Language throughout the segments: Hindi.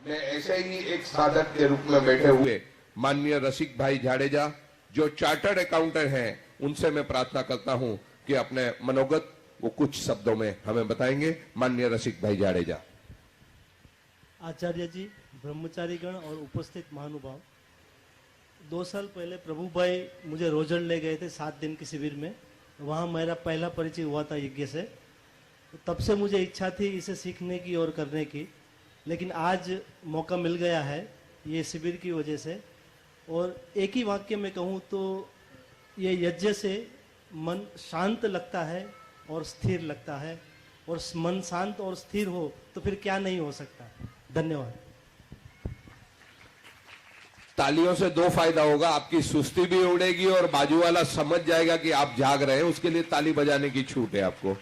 मैं ऐसे ही एक साधक के रूप में बैठे हुए माननीय रसिक भाई जाडेजा जो चार्टर्ड अकाउंटेंट हैं, उनसे मैं प्रार्थना करता हूं कि अपने मनोगत वो कुछ शब्दों में हमें बताएंगे। माननीय रसिक भाई जाडेजा। आचार्य जी, ब्रह्मचारीगण और उपस्थित महानुभाव, 2 साल पहले प्रभु भाई मुझे रोजड़ ले गए थे 7 दिन की शिविर में। वहाँ मेरा पहला परिचय हुआ था यज्ञ से। तो तब से मुझे इच्छा थी इसे सीखने की और करने की, लेकिन आज मौका मिल गया है ये शिविर की वजह से। और एक ही वाक्य में कहूँ तो ये यज्ञ से मन शांत लगता है और स्थिर लगता है, और मन शांत और स्थिर हो तो फिर क्या नहीं हो सकता। धन्यवाद। तालियों से 2 फायदा होगा, आपकी सुस्ती भी उड़ेगी और बाजू वाला समझ जाएगा कि आप जाग रहे हैं, उसके लिए ताली बजाने की छूट है आपको।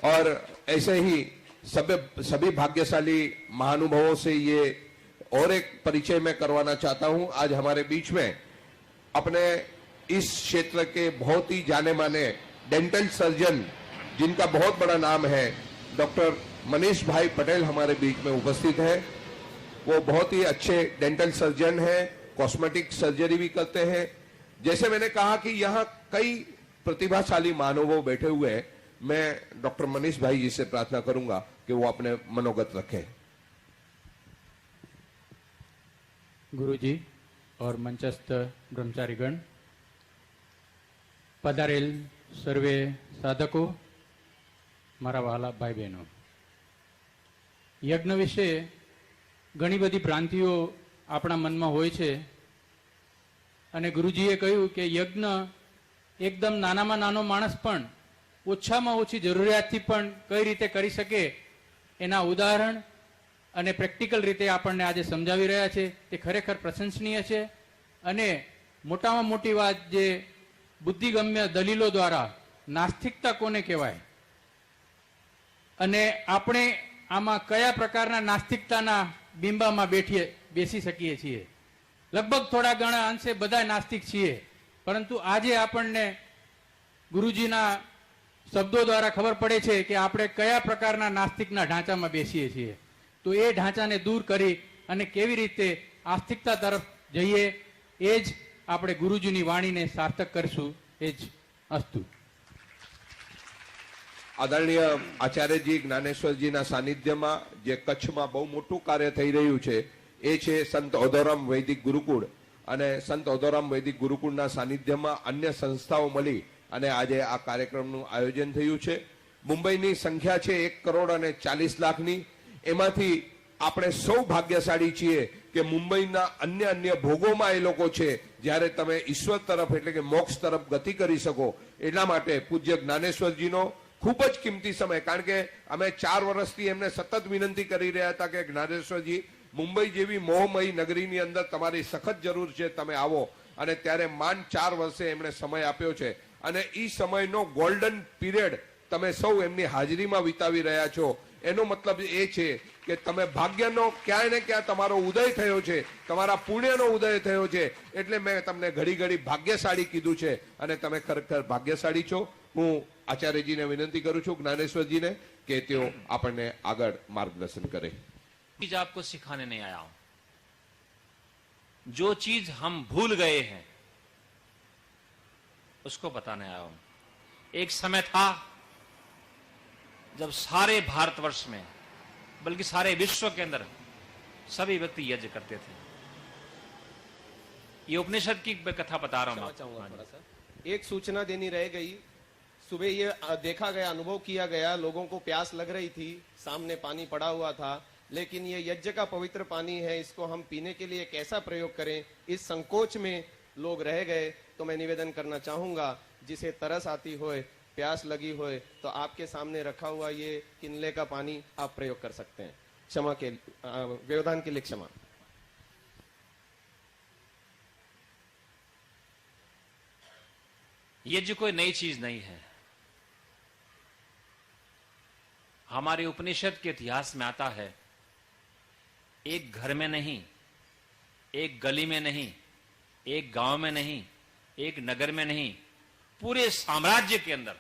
और ऐसे ही सभी भाग्यशाली महानुभावों से ये और एक परिचय मैं करवाना चाहता हूं। आज हमारे बीच में अपने इस क्षेत्र के बहुत ही जाने माने डेंटल सर्जन जिनका बहुत बड़ा नाम है, डॉक्टर मनीष भाई पटेल हमारे बीच में उपस्थित है। वो बहुत ही अच्छे डेंटल सर्जन हैं, कॉस्मेटिक सर्जरी भी करते हैं। जैसे मैंने कहा कि यहाँ कई प्रतिभाशाली मानव बैठे हुए हैं। मैं डॉक्टर मनीष भाई जी से प्रार्थना करूंगा कि वो अपने मनोगत रखें। गुरुजी और मंचस्थ ब्रह्मचारीगण, पधारेल सर्वे साधको, मारा वाला भाई बहनों, यज्ञ विषे घणी बधी भ्रांतिओ आपणा मनमा होय छे। अने गुरुजीए कह्युं के यज्ञ एकदम नानामां नानो माणस पण ओछामां ओછી જરૂરિયાતથી પણ કઈ રીતે કરી શકે એના ઉદાહરણ અને પ્રેક્ટિકલ રીતે આપણને આજે સમજાવી રહ્યા છે। તે ખરેખર પ્રશંસનીય છે। અને મોટામાં મોટી વાત જે બુદ્ધિગમ્ય દલીલો દ્વારા નાસ્તિકતા કોને કહેવાય અને આપણે આમાં કયા પ્રકારના નાસ્તિકતાના બિંબામાં બેસી શકીએ છીએ। લગભગ થોડા ઘણા અંશે બધા નાસ્તિક છીએ, પરંતુ આજે આપણને ગુરુજીના શબ્દો દ્વારા ખબર પડે છે કે આપણે કયા પ્રકારના નાસ્તિકના ઢાંચામાં બેસીએ છીએ। તો એ ઢાંચાને દૂર કરી અને કેવી રીતે આસ્તિકતા તરફ જઈએ એ જ આપણે ગુરુજીની વાણીને સાર્થક કરશું। એ જ અસ્તુ। આદરણીય આચાર્યજી જ્ઞાનેશ્વરજીના સાનિધ્યમાં જે કચ્છમાં બહુ મોટું કાર્ય થઈ રહ્યું છે એ છે સંત ઓધોરામ વૈદિક ગુરુકુળ। અને સંત ઓધોરામ વૈદિક ગુરુકુળના સાનિધ્યમાં अन्य સંસ્થાઓ મળી અને આજે આ કાર્યક્રમનું આયોજન થયું છે। મુંબઈની સંખ્યા છે 1,40,00,000ની। એમાંથી આપણે સૌ ભાગ્યશાળી છીએ કે મુંબઈના અન્ય ભોગોમાં એ લોકો છે, જ્યારે તમે ઈશ્વર તરફ એટલે કે મોક્ષ તરફ ગતિ કરી શકો। એટલા માટે પૂજ્ય જ્ઞાનેશ્વરજીનો ખૂબ જ કિંમતી સમય, કારણ કે અમે 4 વર્ષથી એમને સતત વિનંતી કરી રહ્યા હતા કે જ્ઞાનેશ્વરજી, મુંબઈ જેવી મોહમયી નગરીની અંદર તમારી સખત જરૂર છે, તમે આવો। અને ત્યારે માંડ 4 વર્ષે એમણે સમય આપ્યો છે અને એ સમયનો ગોલ્ડન પીરિયડ તમે સૌ એમની હાજરીમાં વિતાવી રહ્યા છો। એનો મતલબ એ છે કે તમે ભાગ્યનો ક્યાંય ને ક્યાં તમારો ઉદય થયો છે, તમારા પુણ્યનો ઉદય થયો છે। એટલે મેં તમને ઘડી ઘડી ભાગ્યશાળી કીધું છે અને તમે ખરેખર ભાગ્યશાળી છો। હું આચાર્યજીને વિનંતી કરું છું, જ્ઞાનેશ્વરજીને, કે તેઓ આપણને આગળ માર્ગદર્શન કરે। चीज आपको सिखाने नहीं आया हूं। जो चीज हम भूल गए हैं उसको बताने आया हूं। एक समय था जब सारे भारतवर्ष में, बल्कि सारे विश्व के अंदर सभी व्यक्ति यज्ञ करते थे। ये उपनिषद की कथा बता रहा हूं। थोड़ा सा एक सूचना देनी रह गई। सुबह ये देखा गया, अनुभव किया गया, लोगों को प्यास लग रही थी, सामने पानी पड़ा हुआ था, लेकिन ये यज्ञ का पवित्र पानी है, इसको हम पीने के लिए कैसा प्रयोग करें, इस संकोच में लोग रह गए। तो मैं निवेदन करना चाहूंगा, जिसे तरस आती होए, प्यास लगी होए, तो आपके सामने रखा हुआ ये किनले का पानी आप प्रयोग कर सकते हैं। क्षमा के व्यवधान के लिए क्षमा। यज्ञ कोई नई चीज नहीं है। हमारे उपनिषद के इतिहास में आता है, एक घर में नहीं, एक गली में नहीं, एक गांव में नहीं, एक नगर में नहीं, पूरे साम्राज्य के अंदर,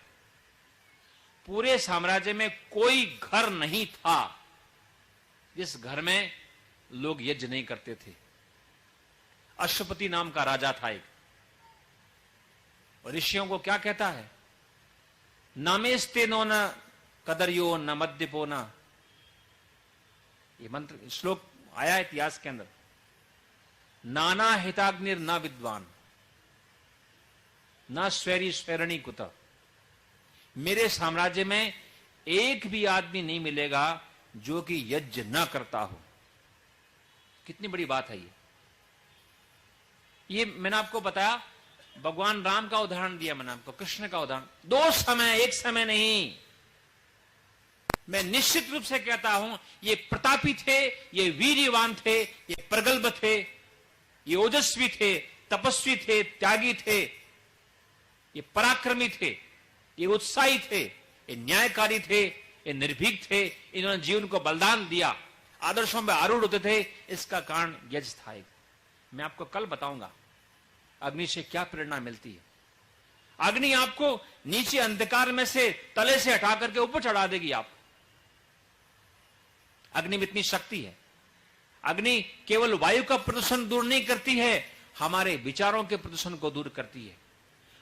पूरे साम्राज्य में कोई घर नहीं था जिस घर में लोग यज्ञ नहीं करते थे। अश्वपति नाम का राजा था एक, ऋषियों को क्या कहता है, नामेस्ते नो न कदरियो न मद्यपो न, ये मंत्र श्लोक आया इतिहास के अंदर। नाना हिताग्निर न विद्वान न स्वैरी स्वैरणी कुत, मेरे साम्राज्य में एक भी आदमी नहीं मिलेगा जो कि यज्ञ न करता हो। कितनी बड़ी बात है ये मैंने आपको बताया, भगवान राम का उदाहरण दिया मैंने आपको, कृष्ण का उदाहरण। दो समय, एक समय नहीं। मैं निश्चित रूप से कहता हूं, ये प्रतापी थे, ये वीर्यवान थे, ये प्रगल्भ थे, ये ओजस्वी थे, तपस्वी थे, त्यागी थे, ये पराक्रमी थे, ये उत्साही थे, ये न्यायकारी थे, ये निर्भीक थे। इन्होंने जीवन को बलिदान दिया, आदर्शों में आरूढ़ होते थे। इसका कारण यज्ञ था। मैं आपको कल बताऊंगा अग्नि से क्या प्रेरणा मिलती है। अग्नि आपको नीचे अंधकार में से, तले से हटा करके ऊपर चढ़ा देगी। आप अग्नि में इतनी शक्ति है। अग्नि केवल वायु का प्रदूषण दूर नहीं करती है, हमारे विचारों के प्रदूषण को दूर करती है,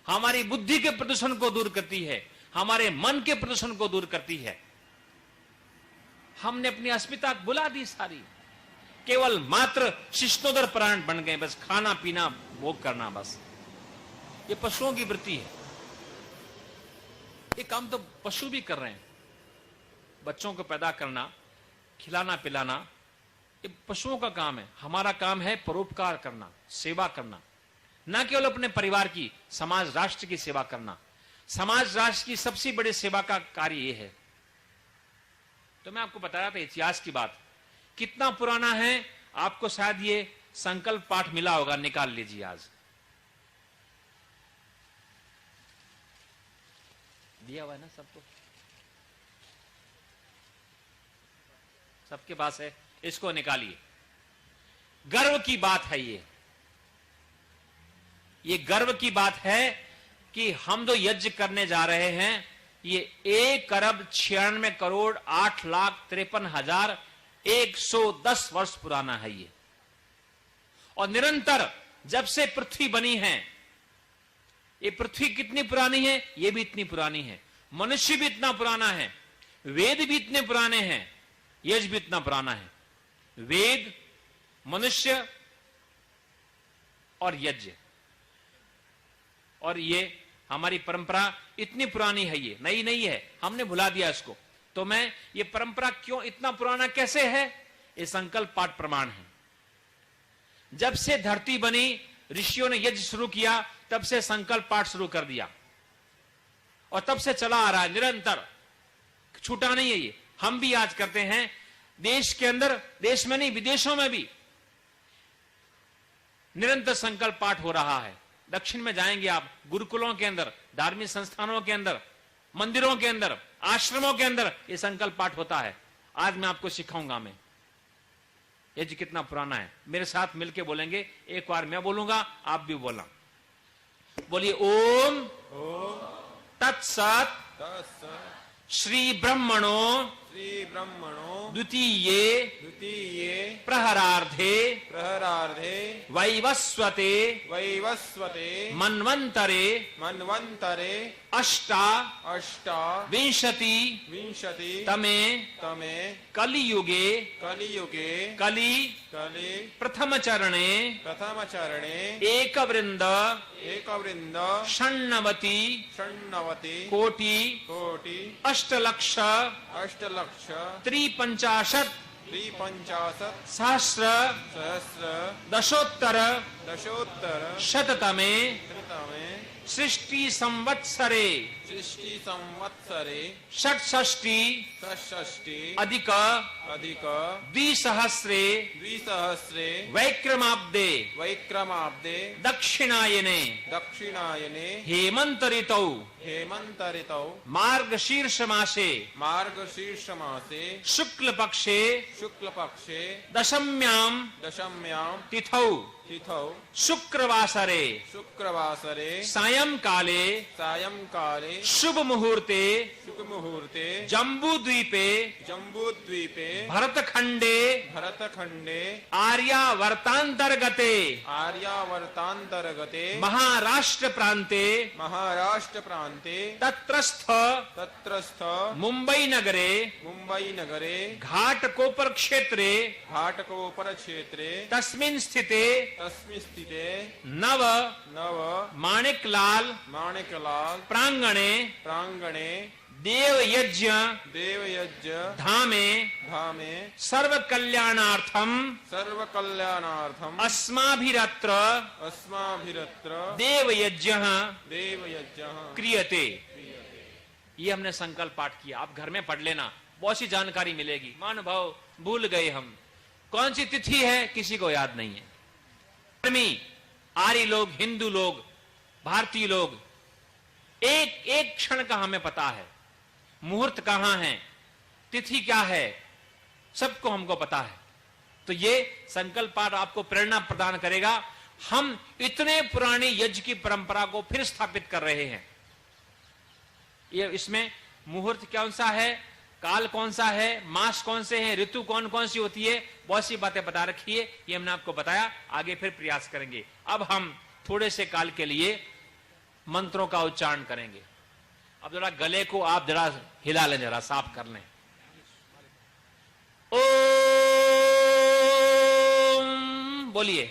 हमारी बुद्धि के प्रदूषण को दूर करती है, हमारे मन के प्रदूषण को दूर करती है। हमने अपनी अस्मिता बुला दी सारी, केवल मात्र शिष्टोदर प्राण बन गए, बस खाना पीना भोग करना, बस ये पशुओं की वृत्ति है। ये काम तो पशु भी कर रहे हैं। बच्चों को पैदा करना, खिलाना पिलाना, ये पशुओं का काम है। हमारा काम है परोपकार करना, सेवा करना, न केवल अपने परिवार की, समाज राष्ट्र की सेवा करना। समाज राष्ट्र की सबसे बड़ी सेवा का कार्य यह है। तो मैं आपको बताया था इतिहास की बात, कितना पुराना है। आपको शायद ये संकल्प पाठ मिला होगा, निकाल लीजिए। आज दिया हुआ है ना सबको, सबके पास है, इसको निकालिए। गर्व की बात है ये गर्व की बात है कि हम जो यज्ञ करने जा रहे हैं, ये 1,96,8,53,110 वर्ष पुराना है ये। और निरंतर जब से पृथ्वी बनी है, ये पृथ्वी कितनी पुरानी है, ये भी इतनी पुरानी है। मनुष्य भी इतना पुराना है, वेद भी इतने पुराने हैं, यज्ञ भी इतना पुराना है। वेद, मनुष्य और यज्ञ, और ये हमारी परंपरा इतनी पुरानी है, ये नई नहीं है, हमने भुला दिया इसको। तो मैं ये परंपरा क्यों इतना पुराना कैसे है, ये संकल्प पाठ प्रमाण है। जब से धरती बनी, ऋषियों ने यज्ञ शुरू किया, तब से संकल्प पाठ शुरू कर दिया, और तब से चला आ रहा है निरंतर, छूटा नहीं है ये। हम भी आज करते हैं, देश के अंदर, देश में नहीं विदेशों में भी निरंतर संकल्प पाठ हो रहा है। दक्षिण में जाएंगे आप, गुरुकुलों के अंदर, धार्मिक संस्थानों के अंदर, मंदिरों के अंदर, आश्रमों के अंदर ये संकल्प पाठ होता है। आज मैं आपको सिखाऊंगा। मैं यज्ञ कितना पुराना है, मेरे साथ मिलके बोलेंगे। एक बार मैं बोलूंगा, आप भी बोलना। बोलिए ओम तत्सत श्री ब्रह्मणो द्वितीये प्रहरार्धे वैवस्वते मन्वन्तरे विंशति तमे कलियुगे कली प्रथम चरणे एकवृंद षण्णवति कोटि अष्टलक्ष त्रिपंचाशत् सहस्र दशोत्तर शततमे सृष्टि संवत्सरे षट्षष्टि अधिक द्विसहस्रे वैक्रमाब्दे दक्षिणायने हेमंत ऋतौ मार्गशीर्ष मासे शुक्ल पक्षे दशम्यां तिथौ शुक्रवासरे सायंकाले शुभ मुहूर्ते शुभ मुहूर्ते जम्बूद्वीपे जम्बूद्वीपे भरतखंडे भरतखंडे आर्यावर्तांतर्गते आर्यावर्तांतर्गते महाराष्ट्र प्रांते महाराष्ट्र प्रांते तत्रस्थ तत्रस्थ मुंबई नगरे मुंबई नगरे घाटकोपर क्षेत्रे घाटकोपर क्षेत्रे तस्मिन् स्थिते तस्मिन् स्थिते नव नव माणिकलाल माणिकलाल प्रांगणे प्रांगणे देव यज्ञ देवयज्ञ धामे धामे सर्व कल्याणार्थम सर्व कल्याणार्थम अस्माभिरत्र अस्माभिरत्र देव यज्ञ देवयज्ञ क्रियते। ये हमने संकल्प पाठ किया, आप घर में पढ़ लेना, बहुत सी जानकारी मिलेगी। महानुभाव भूल गए हम, कौन सी तिथि है किसी को याद नहीं है। आर्य लोग, हिंदू लोग, भारतीय लोग, एक एक क्षण का हमें पता है, मुहूर्त कहां है, तिथि क्या है, सबको हमको पता है। तो ये संकल्प पाठ आपको प्रेरणा प्रदान करेगा। हम इतने पुरानी यज्ञ की परंपरा को फिर स्थापित कर रहे हैं। ये इसमें मुहूर्त कौन सा है, काल कौन सा है, मास कौन से हैं, ऋतु कौन कौन सी होती है, बहुत सी बातें बता रखी है। ये हमने आपको बताया, आगे फिर प्रयास करेंगे। अब हम थोड़े से काल के लिए मंत्रों का उच्चारण करेंगे। अब जरा गले को आप जरा हिला लें, जरा साफ कर लें। ओम बोलिए।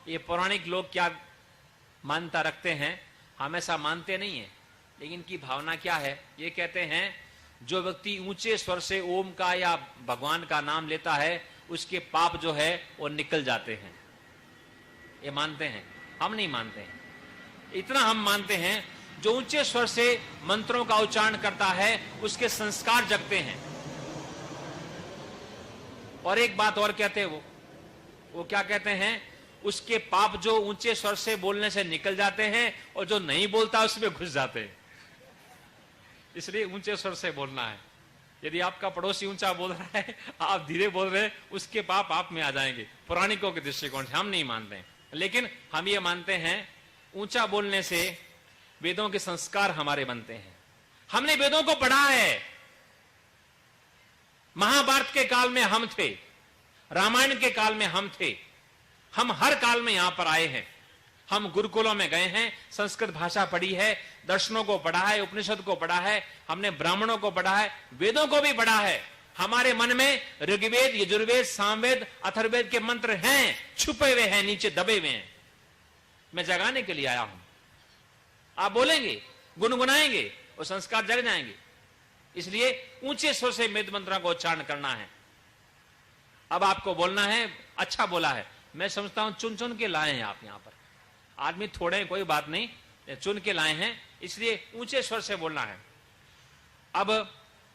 ये पौराणिक लोग क्या मान्यता रखते हैं, हम ऐसा मानते नहीं है, लेकिन इनकी भावना क्या है, ये कहते हैं जो व्यक्ति ऊंचे स्वर से ओम का या भगवान का नाम लेता है उसके पाप जो है वो निकल जाते हैं। ये मानते हैं, हम नहीं मानते हैं। इतना हम मानते हैं जो ऊंचे स्वर से मंत्रों का उच्चारण करता है उसके संस्कार जगते हैं। और एक बात और कहते हैं वो क्या कहते हैं, उसके पाप जो ऊंचे स्वर से बोलने से निकल जाते हैं और जो नहीं बोलता उसमें घुस जाते हैं। इसलिए ऊंचे स्वर से बोलना है। यदि आपका पड़ोसी ऊंचा बोल रहा है, आप धीरे बोल रहे हैं, उसके पाप आप में आ जाएंगे। पौराणिकों के दृष्टिकोण से हम नहीं मानते हैं, लेकिन हम ये मानते हैं ऊंचा बोलने से वेदों के संस्कार हमारे बनते हैं। हमने वेदों को पढ़ा है। महाभारत के काल में हम थे, रामायण के काल में हम थे, हम हर काल में यहां पर आए हैं। हम गुरुकुलों में गए हैं, संस्कृत भाषा पढ़ी है, दर्शनों को पढ़ा है, उपनिषद को पढ़ा है, हमने ब्राह्मणों को पढ़ा है, वेदों को भी पढ़ा है। हमारे मन में ऋग्वेद, यजुर्वेद, सामवेद, अथर्ववेद के मंत्र हैं, छुपे हुए हैं, नीचे दबे हुए हैं। मैं जगाने के लिए आया हूं। आप बोलेंगे, गुनगुनाएंगे, वो संस्कार जग जाएंगे। इसलिए ऊंचे स्वर से वेद मंत्रों को उच्चारण करना है। अब आपको बोलना है, अच्छा बोला है। मैं समझता हूं चुन चुन के लाए हैं आप यहां पर। आदमी थोड़े हैं, कोई बात नहीं, चुन के लाए हैं, इसलिए ऊंचे स्वर से बोलना है। अब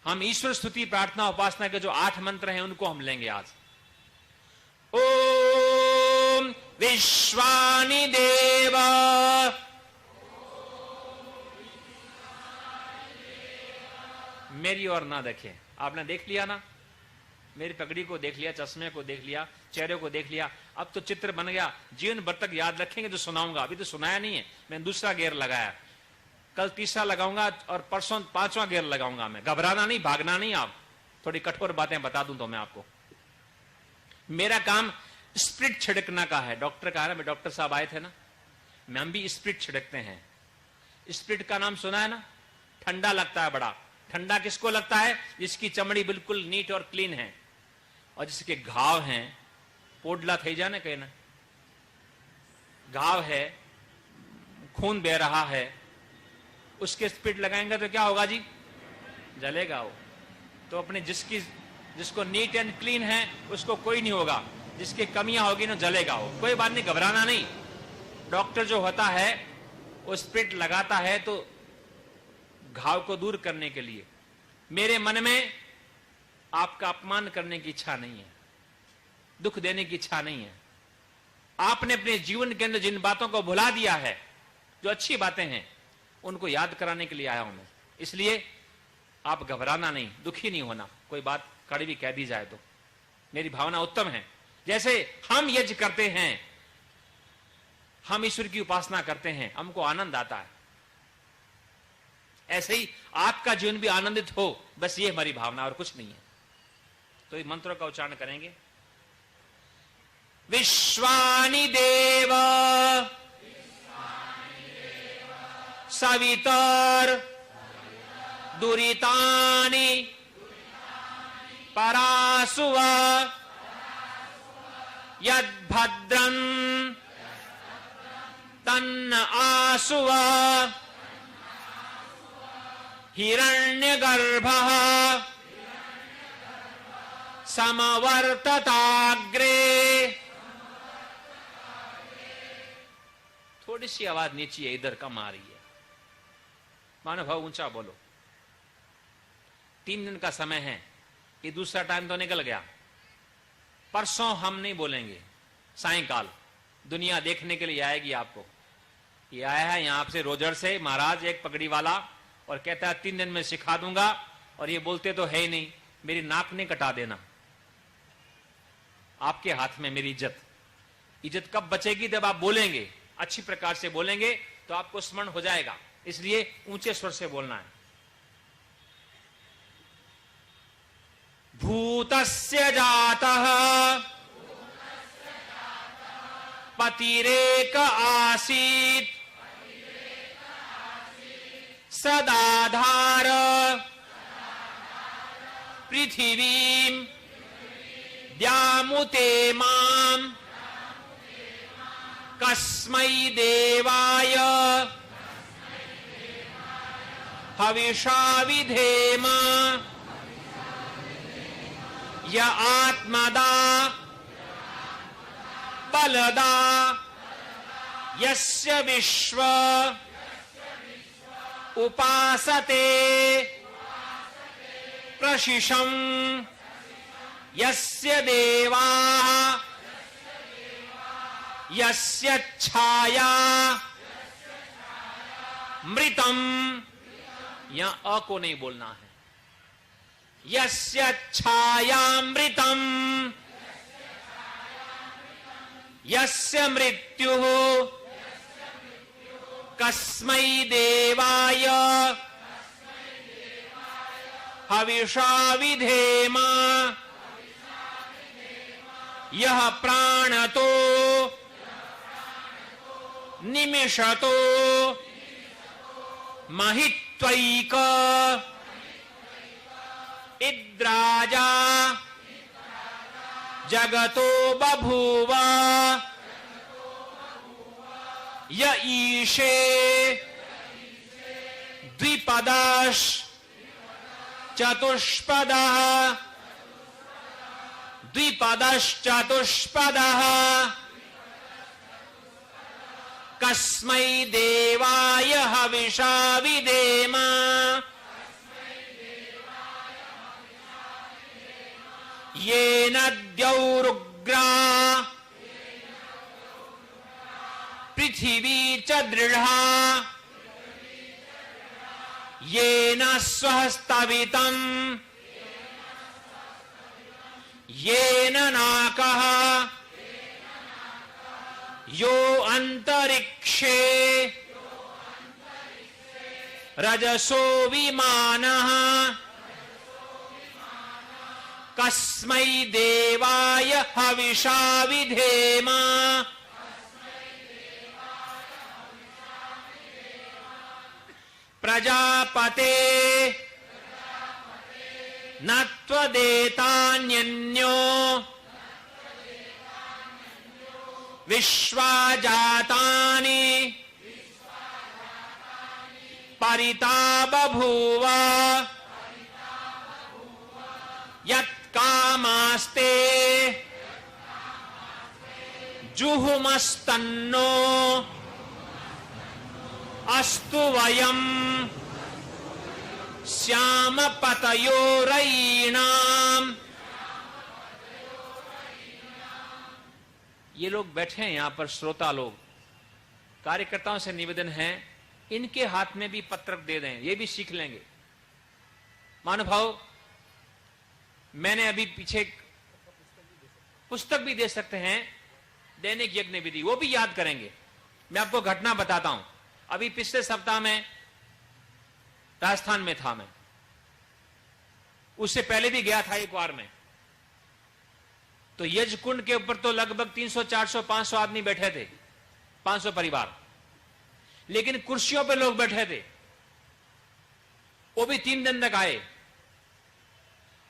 हम ईश्वर स्तुति, प्रार्थना, उपासना के जो 8 मंत्र हैं उनको हम लेंगे आज। ओम विश्वानि देव मेरी ओर ना देखें। आपने देख लिया ना, मेरी पगड़ी को देख लिया, चश्मे को देख लिया, चेहरे को देख लिया। अब तो चित्र बन गया, जीवन भर तक याद रखेंगे तो सुनाऊंगा। अभी तो सुनाया नहीं है, मैंने दूसरा गेयर लगाया, कल तीसरा लगाऊंगा और परसों 5वां गेयर लगाऊंगा। मैं घबराना नहीं, भागना नहीं। आप थोड़ी कठोर बातें बता दूं तो मैं आपको, मेरा काम स्प्रिट छिड़कना का है। डॉक्टर का है ना, मैं डॉक्टर साहब आए थे ना, हम भी स्प्रिट छिड़कते हैं। स्प्रिट का नाम सुना है ना, ठंडा लगता है बड़ा। ठंडा किसको लगता है? जिसकी चमड़ी बिल्कुल नीट और क्लीन है और जिसके घाव हैं, पोडला थई जाने कहीं ना, घाव है, खून बह रहा है, उसके स्प्रिट लगाएंगे तो क्या होगा जी? जलेगा वो। तो अपने जिसको नीट एंड क्लीन है उसको कोई नहीं होगा, जिसकी कमियां होगी ना जलेगा वो। कोई बात नहीं, घबराना नहीं। डॉक्टर जो होता है वो स्प्रिट लगाता है तो घाव को दूर करने के लिए। मेरे मन में आपका अपमान करने की इच्छा नहीं है, दुख देने की इच्छा नहीं है। आपने अपने जीवन के अंदर जिन बातों को भुला दिया है, जो अच्छी बातें हैं, उनको याद कराने के लिए आया हूं मैं। इसलिए आप घबराना नहीं, दुखी नहीं होना। कोई बात कड़वी कह दी जाए तो मेरी भावना उत्तम है। जैसे हम यज्ञ करते हैं, हम ईश्वर की उपासना करते हैं, हमको आनंद आता है। ऐसे ही आपका जीवन भी आनंदित हो, बस ये हमारी भावना और कुछ नहीं है। तो इस मंत्रों का उच्चारण करेंगे। विश्वानि देव सवितर दुरितानि परासुव यद्भद्रं तन्न आसुव हिरण्यगर्भः समवर्तताग्रे। थोड़ी सी आवाज नीचे है, इधर कम आ रही है। महानुभाव ऊंचा बोलो। 3 दिन का समय है, ये दूसरा टाइम तो निकल गया। परसों हम नहीं बोलेंगे, सायंकाल दुनिया देखने के लिए आएगी आपको। ये आया है यहां से रोजर से महाराज, एक पगड़ी वाला, और कहता है 3 दिन में सिखा दूंगा, और ये बोलते तो है ही नहीं। मेरी नाक नहीं कटा देना, आपके हाथ में मेरी इज्जत। इज्जत कब बचेगी? जब आप बोलेंगे, अच्छी प्रकार से बोलेंगे तो आपको स्मरण हो जाएगा। इसलिए ऊंचे स्वर से बोलना है। भूतस्य जातः पतिरेक आसीत् सदाधार पृथिवीं द्यामुते मां कस्मै देवाय हविषा विधेम य आत्मदा बलदा यस्य विश्व उपासते प्रशिशं यस्य देवाः यस्य छाया मृतम। यहां अ को नहीं बोलना है। यस्य छायामृतम यस्य मृत्युः कस्मै देवाय हविषा विधेम यह प्राणतो निमिषतो महित्वैक इद्राजा जगतो बभूव य ईशे द्विपदश चतुष्पदः द्विपदश्चतुष्पदः कस्मै देवाय हविषा विधेम। येन द्यौरुग्रा पृथिवी च दृढा येन स्वस्तवितम् येन नाकः यो अंतरिक्षे रजसो विमानः कस्मै देवाय हविषा विधेम। प्रजापते न त्वदेतान्यन्यो विश्वा जातानि परिता बभूव यत्कामास्ते जुहुमस्तन्नो अस्तु वयम् श्याम पतयोरयीणाम्। ये लोग बैठे हैं यहां पर, श्रोता लोग, कार्यकर्ताओं से निवेदन है इनके हाथ में भी पत्रक दे दें, ये भी सीख लेंगे। महानुभाव, मैंने अभी पीछे पुस्तक भी दे सकते हैं, दैनिक यज्ञ विधि, वो भी याद करेंगे। मैं आपको घटना बताता हूं। अभी पिछले सप्ताह में राजस्थान में था मैं, उससे पहले भी गया था एक बार में। तो यज्ञ कुंड के ऊपर तो लगभग 300, 400, 500 आदमी बैठे थे, 500 परिवार, लेकिन कुर्सियों पे लोग बैठे थे। वो भी 3 दिन तक आए।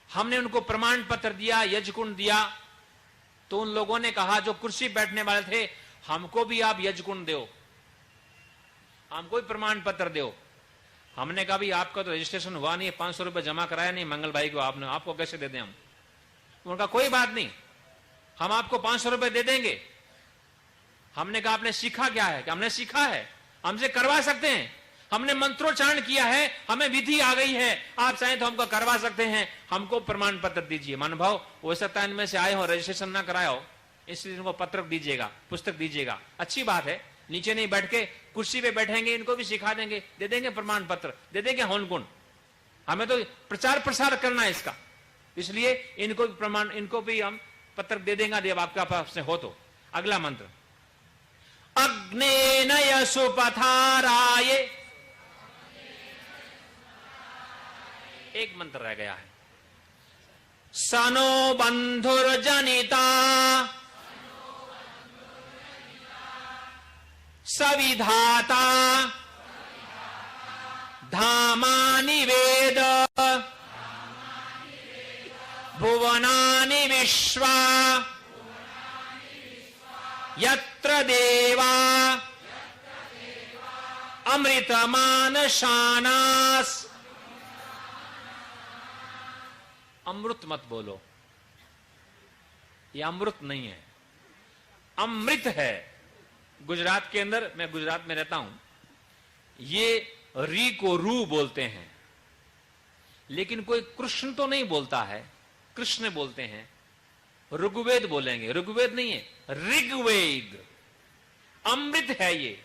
हमने उनको प्रमाण पत्र दिया, यज्ञ कुंड दिया, तो उन लोगों ने कहा, जो कुर्सी बैठने वाले थे, हमको भी आप यज्ञ कुंड दो, हमको भी प्रमाण पत्र दो। हमने कहा, भी आपका तो रजिस्ट्रेशन हुआ नहीं है, 500 रुपए जमा कराया नहीं मंगल भाई को, आपने, आपको कैसे दे दें हम? उनका कोई बात नहीं, हम आपको 500 रुपए दे देंगे। हमने कहा, आपने सीखा क्या है? कि हमने सीखा है, हमसे करवा सकते हैं, हमने मंत्रोच्चारण किया है, हमें विधि आ गई है, आप चाहें तो हमको करवा सकते हैं, हमको प्रमाण पत्र दीजिए। महानुभाव, हो सकता है इनमें से आए हो, रजिस्ट्रेशन ना कराया हो, इसलिए इनको पत्रक दीजिएगा, पुस्तक दीजिएगा। अच्छी बात है, नीचे नहीं बैठ के कुर्सी पे बैठेंगे, इनको भी सिखा देंगे, दे देंगे प्रमाण पत्र, दे देंगे हवन गुण। हमें तो प्रचार प्रसार करना है इसका, इसलिए इनको भी प्रमाण, इनको भी हम पत्रक दे देंगे, देव आपका पास से हो तो। अगला मंत्र, अग्ने नय सुपथाराय, एक मंत्र रह गया है। सनो बंधुर्जनिता सविधाता धामानि वेद भुवनानि विश्वा यत्र देवा अमृतमानशानास। अमृत मत बोलो, ये अमृत नहीं है, अमृत है। गुजरात के अंदर, मैं गुजरात में रहता हूं, ये री को रू बोलते हैं, लेकिन कोई कृष्ण तो नहीं बोलता है, कृष्ण बोलते हैं। ऋग्वेद बोलेंगे, ऋग्वेद नहीं है, ऋग्वेद। अमृत है ये,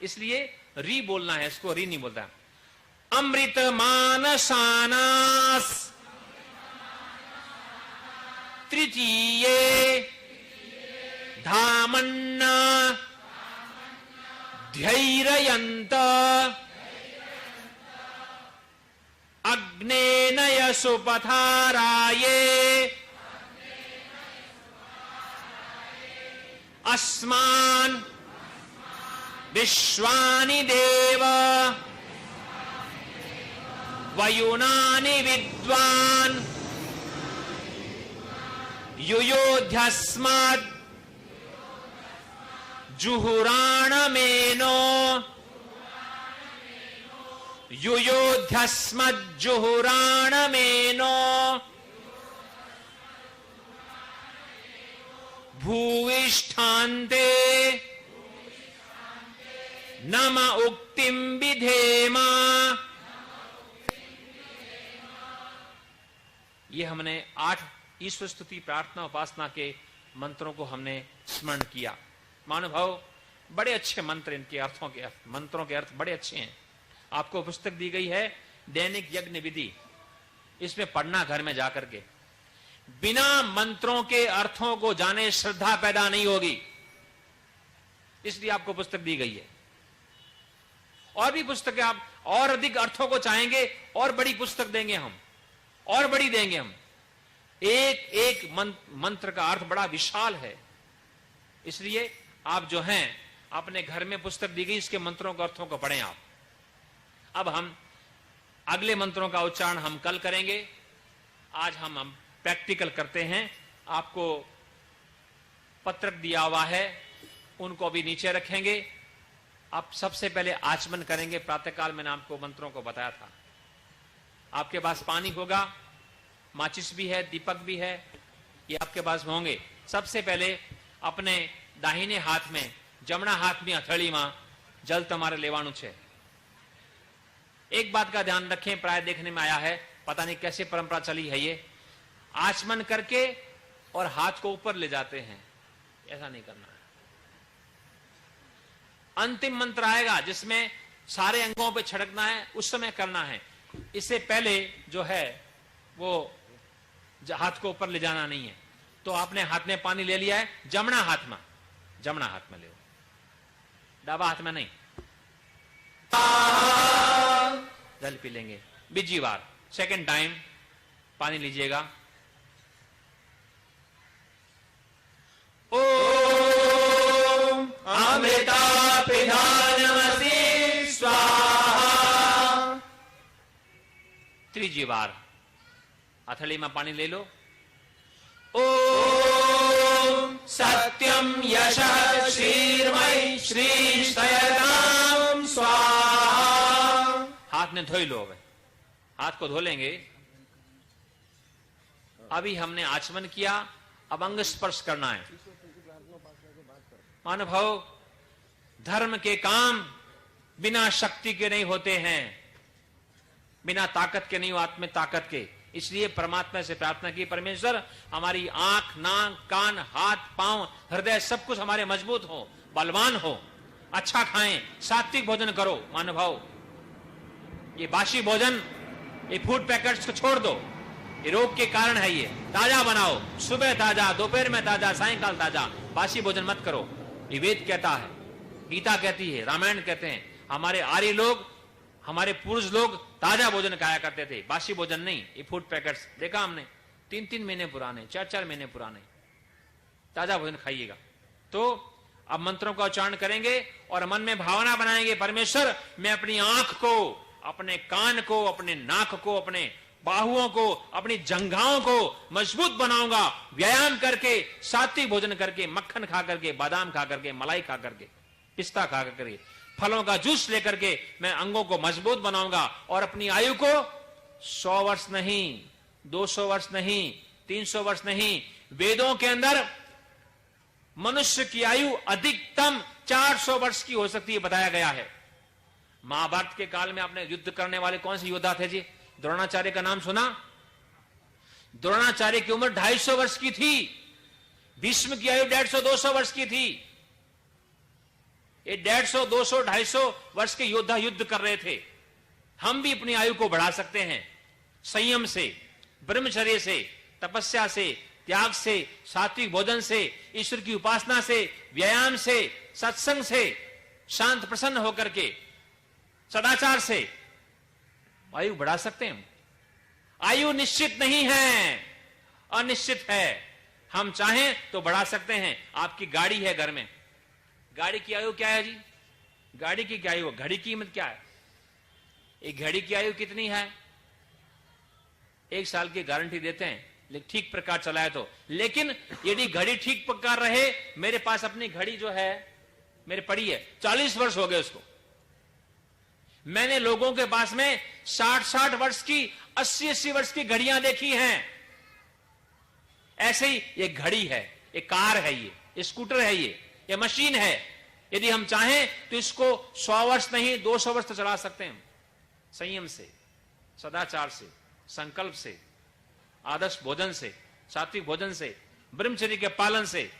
इसलिए री बोलना है, इसको री नहीं बोलता। अमृत मानसानास तृतीये धामन्ना धैर्ययन्त अग्नेनय सुपथाराये अस्मान् विश्वानि देव वयुनानि विद्वान् युयोध्यस्मात् जुहुराणमेनो युयोध्यस्मज्जुहुराणमेनो भूविष्ठान्ते नम उक्तिं विधेमा। ये हमने 8 ईश्वर स्तुति प्रार्थना उपासना के मंत्रों को हमने स्मरण किया। महानुभाव, बड़े अच्छे मंत्र, इनके अर्थों के मंत्रों के अर्थ बड़े अच्छे हैं। आपको पुस्तक दी गई है दैनिक यज्ञ विधि, इसमें पढ़ना घर में जाकर के। बिना मंत्रों के अर्थों को जाने श्रद्धा पैदा नहीं होगी, इसलिए आपको पुस्तक दी गई है। और भी पुस्तकें आप और अधिक अर्थों को चाहेंगे, और बड़ी पुस्तक देंगे हम, और बड़ी देंगे हम। एक एक मंत्र का अर्थ बड़ा विशाल है, इसलिए आप जो हैं अपने घर में पुस्तक दी गई, इसके मंत्रों के अर्थों को पढ़ें आप। अब हम अगले मंत्रों का उच्चारण हम कल करेंगे, आज हम प्रैक्टिकल करते हैं। आपको पत्रक दिया हुआ है, उनको अभी नीचे रखेंगे। आप सबसे पहले आचमन करेंगे। प्रातःकाल मैंने आपको मंत्रों को बताया था। आपके पास पानी होगा, माचिस भी है, दीपक भी है, ये आपके पास होंगे। सबसे पहले अपने दाहिने हाथ में, जमणा हाथ में हथेली में जल तमारे लेवाणु छे। एक बात का ध्यान रखें, प्राय देखने में आया है, पता नहीं कैसे परंपरा चली है, ये आचमन करके और हाथ को ऊपर ले जाते हैं, ऐसा नहीं करना है। अंतिम मंत्र आएगा जिसमें सारे अंगों पे छिड़कना है, उस समय करना है। इससे पहले जो है वो हाथ को ऊपर ले जाना नहीं है। तो आपने हाथ में पानी ले लिया है, जमणा हाथ में ले, डाबा हाथ में नहीं। जल पी लेंगे बीजी बार। सेकेंड टाइम पानी लीजिएगा। ओम अमृता पिधानमसि स्वाहा। तीजी बार हथेली में पानी ले लो। ओम सत्यम यशः श्रीर्मयि श्रीस्तयतां स्वाहा। हाथ ने धोई लो। हाथ को धो लेंगे। अभी हमने आचमन किया, अब अंग स्पर्श करना है। महानुभाव, धर्म के काम बिना शक्ति के नहीं होते हैं, बिना ताकत के नहीं, आत्म ताकत के। इसलिए परमात्मा से प्रार्थना की, परमेश्वर हमारी आंख, नाक, कान, हाथ, पांव, हृदय सब कुछ हमारे मजबूत हो, बलवान हो, अच्छा खाएं, सात्विक भोजन करो। महानुभाव, ये बासी भोजन, ये फूड पैकेट्स को छोड़ दो, ये रोग के कारण है। ये ताजा बनाओ, सुबह ताजा, दोपहर में ताजा, सायंकाल ताजा। बासी भोजन मत करो। ये वेद कहता है, गीता कहती है, रामायण कहते हैं। हमारे आर्य लोग, हमारे पूर्वज लोग ताजा भोजन खाया करते थे, बासी भोजन नहीं। ये फूड पैकेट्स देखा हमने, 3-3 महीने पुराने, 4-4 महीने पुराने। ताजा भोजन खाइएगा। तो अब मंत्रों का उच्चारण करेंगे और मन में भावना बनाएंगे, परमेश्वर मैं अपनी आंख को, अपने कान को, अपने नाक को, अपने बाहुओं को, अपनी जंघाओं को मजबूत बनाऊंगा, व्यायाम करके, सात्विक भोजन करके, मक्खन खा करके, बादाम खा करके, मलाई खा करके, पिस्ता खा करके, फलों का जूस लेकर के मैं अंगों को मजबूत बनाऊंगा और अपनी आयु को 100 वर्ष नहीं, 200 वर्ष नहीं, 300 वर्ष नहीं, वेदों के अंदर मनुष्य की आयु अधिकतम 400 वर्ष की हो सकती है, बताया गया है। महाभारत के काल में आपने युद्ध करने वाले कौन से योद्धा थे जी? द्रोणाचार्य का नाम सुना? द्रोणाचार्य की उम्र 250 वर्ष की थी। भीष्म की आयु 150-200 वर्ष की थी। ये 150, 200, 250 वर्ष के योद्धा युद्ध कर रहे थे। हम भी अपनी आयु को बढ़ा सकते हैं संयम से, ब्रह्मचर्य से, तपस्या से, त्याग से, सात्विक भोजन से, ईश्वर की उपासना से, व्यायाम से, सत्संग से, शांत प्रसन्न होकर के, सदाचार से आयु बढ़ा सकते हैं। आयु निश्चित नहीं है, अनिश्चित है। हम चाहें तो बढ़ा सकते हैं। आपकी गाड़ी है घर में, गाड़ी की आयु क्या है जी? गाड़ी की क्या आयु? घड़ी की कीमत क्या है? एक घड़ी की आयु कितनी है? 1 साल की गारंटी देते हैं, लेकिन ठीक प्रकार चलाए तो। लेकिन यदि घड़ी ठीक प्रकार रहे, मेरे पास अपनी घड़ी जो है मेरे पड़ी है, 40 वर्ष हो गए उसको। मैंने लोगों के पास में 60-60 वर्ष की, 80-80 वर्ष की घड़ियां देखी हैं। ऐसे ही ये घड़ी है, ये कार है, ये स्कूटर है, ये मशीन है। यदि हम चाहें तो इसको 100 वर्ष नहीं, 200 वर्ष तो चला सकते हैं। संयम से, सदाचार से, संकल्प से, आदर्श भोजन से, सात्विक भोजन से, ब्रह्मचर्य के पालन से,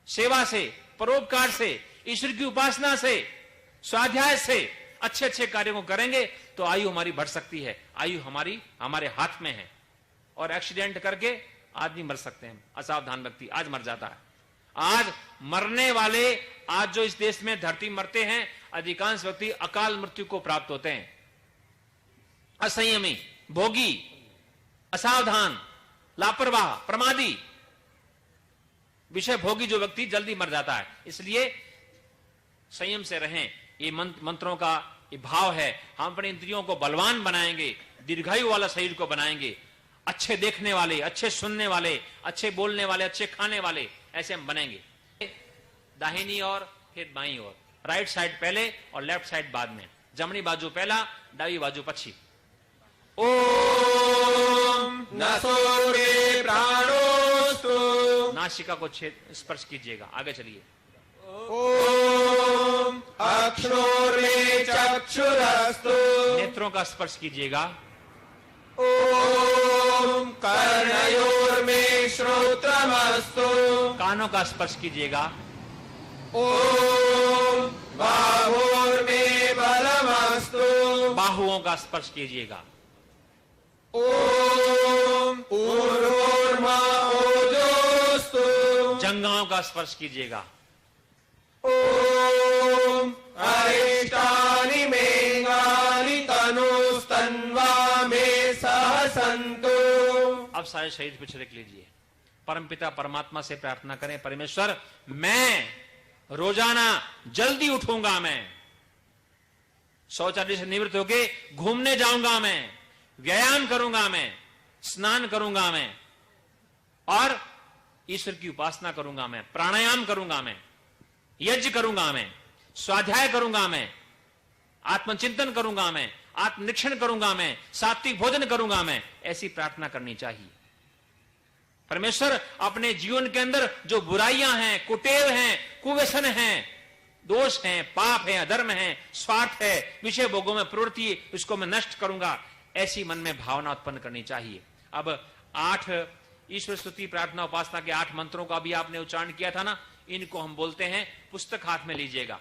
सेवा से, परोपकार से, ईश्वर की उपासना से, स्वाध्याय से, अच्छे अच्छे कार्यों को करेंगे तो आयु हमारी बढ़ सकती है। आयु हमारे हाथ में है। और एक्सीडेंट करके आदमी मर सकते हैं, असावधान व्यक्ति आज मर जाता है। आज मरने वाले, आज जो इस देश में धरती मरते हैं, अधिकांश व्यक्ति अकाल मृत्यु को प्राप्त होते हैं। असंयमी, भोगी, असावधान, लापरवाह, प्रमादी, विषय भोगी जो व्यक्ति जल्दी मर जाता है। इसलिए संयम से रहें। ये मंत्रों का ये भाव है। हम अपने इंद्रियों को बलवान बनाएंगे, दीर्घायु वाला शरीर को बनाएंगे, अच्छे देखने वाले, अच्छे सुनने वाले, अच्छे बोलने वाले, अच्छे खाने वाले, ऐसे हम बनेंगे। दाहिनी ओर फिर बाईं ओर, राइट साइड पहले और लेफ्ट साइड बाद में, जमनी बाजू पहला, डावी बाजू पछी। ओम नसोरे प्राणोस्तु। नासिका को स्पर्श कीजिएगा। आगे चलिए। ओम अक्षोर्मे चक्षुरस्तु। नेत्रों का स्पर्श कीजिएगा। ओम कर्णयोर्मे श्रोत्रमस्तु। कानों का स्पर्श कीजिएगा। ओम बाहोर्मे बलमस्तु। बाहुओं का स्पर्श कीजिएगा। ओम ऊर्ध्वोर्मा ओजोस्तु। जंघाओं का स्पर्श कीजिएगा। ओम अब सारे शरीर पे छिड़क लीजिए। परमपिता परमात्मा से प्रार्थना करें, परमेश्वर मैं रोजाना जल्दी उठूंगा, मैं शौचालय से निवृत्त होके घूमने जाऊंगा, मैं व्यायाम करूंगा, मैं स्नान करूंगा, मैं और ईश्वर की उपासना करूंगा, मैं प्राणायाम करूंगा, मैं यज्ञ करूंगा, मैं स्वाध्याय करूंगा, मैं आत्मचिंतन करूंगा, मैं आत्मनिरीक्षण करूंगा, मैं सात्विक भोजन करूंगा, मैं ऐसी प्रार्थना करनी चाहिए। परमेश्वर अपने जीवन के अंदर जो बुराइयां हैं, कुटेव हैं, कुव्यसन हैं, दोष हैं, पाप है, अधर्म है, स्वार्थ है, विषय भोगों में प्रवृत्ति, इसको मैं नष्ट करूंगा, ऐसी मन में भावना उत्पन्न करनी चाहिए। अब 8 ईश्वर स्तुति प्रार्थना उपासना के 8 मंत्रों का भी आपने उच्चारण किया था ना, इनको हम बोलते हैं, पुस्तक हाथ में लीजिएगा।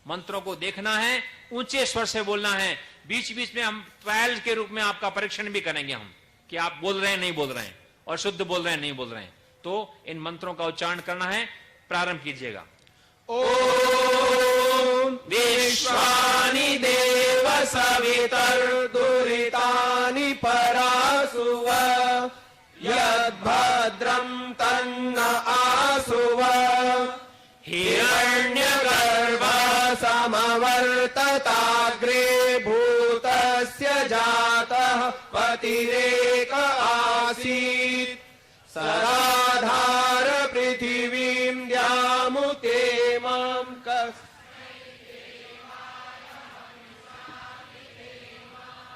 मंत्रों को देखना है, ऊंचे स्वर से बोलना है, बीच बीच में हम ट्रायल के रूप में आपका परीक्षण भी करेंगे हम कि आप बोल रहे हैं नहीं बोल रहे हैं और शुद्ध बोल रहे हैं नहीं बोल रहे हैं। तो इन मंत्रों का उच्चारण करना है, प्रारंभ कीजिएगा। ओम विश्वानि देव सवितर्दुरितानि परासुव यद्भद्रं तन्न आसुव हिरण्यगर्भ समवर्तताग्रे भूतस्य जातः पतिरेक आसीत् सराधार पृथिवीं द्यामुते मां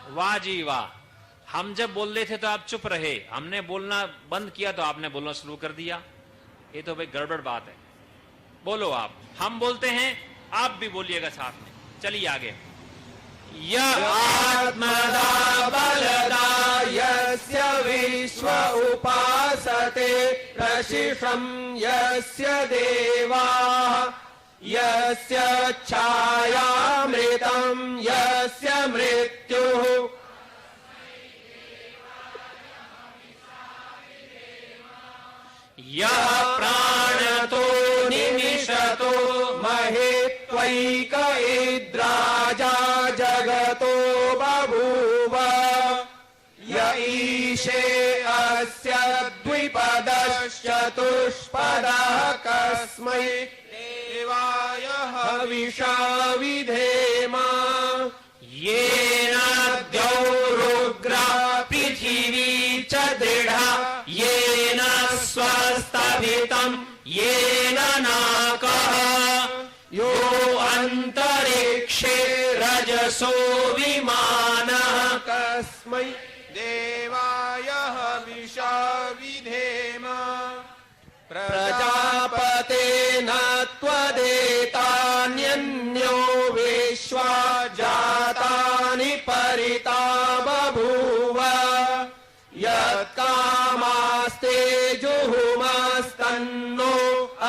वाह जी वाह। हम जब बोल रहे थे तो आप चुप रहे, हमने बोलना बंद किया तो आपने बोलना शुरू कर दिया। ये तो भाई गड़बड़ बात है। बोलो आप, हम बोलते हैं, आप भी बोलिएगा साथ में। चलिए आगे। आत्मदा बलदा यस्य विश्व उपासते प्रशिषं यस्य देवाः यस्य छायामृतं यस्य मृत्युः यः प्राणतो निमिषतो महेत्वैक इद्राजा जगतो बभूव य ईशे अस्य द्विपदश्चतुष्पदः कस्मै देवाय हविषा विधेम येन द्यौरुग्रा पृथिवी च दृढा येन स्वस्तभितं येन नाकः यो अन्तरिक्षे रजसो विमानः कस्मै देवाय हविषा विधेम प्रजापतेन त्वदेतान्यन्यो विश्वा जातानि परिता बभूव यत्कामास्ते जुहुमस्तन्नो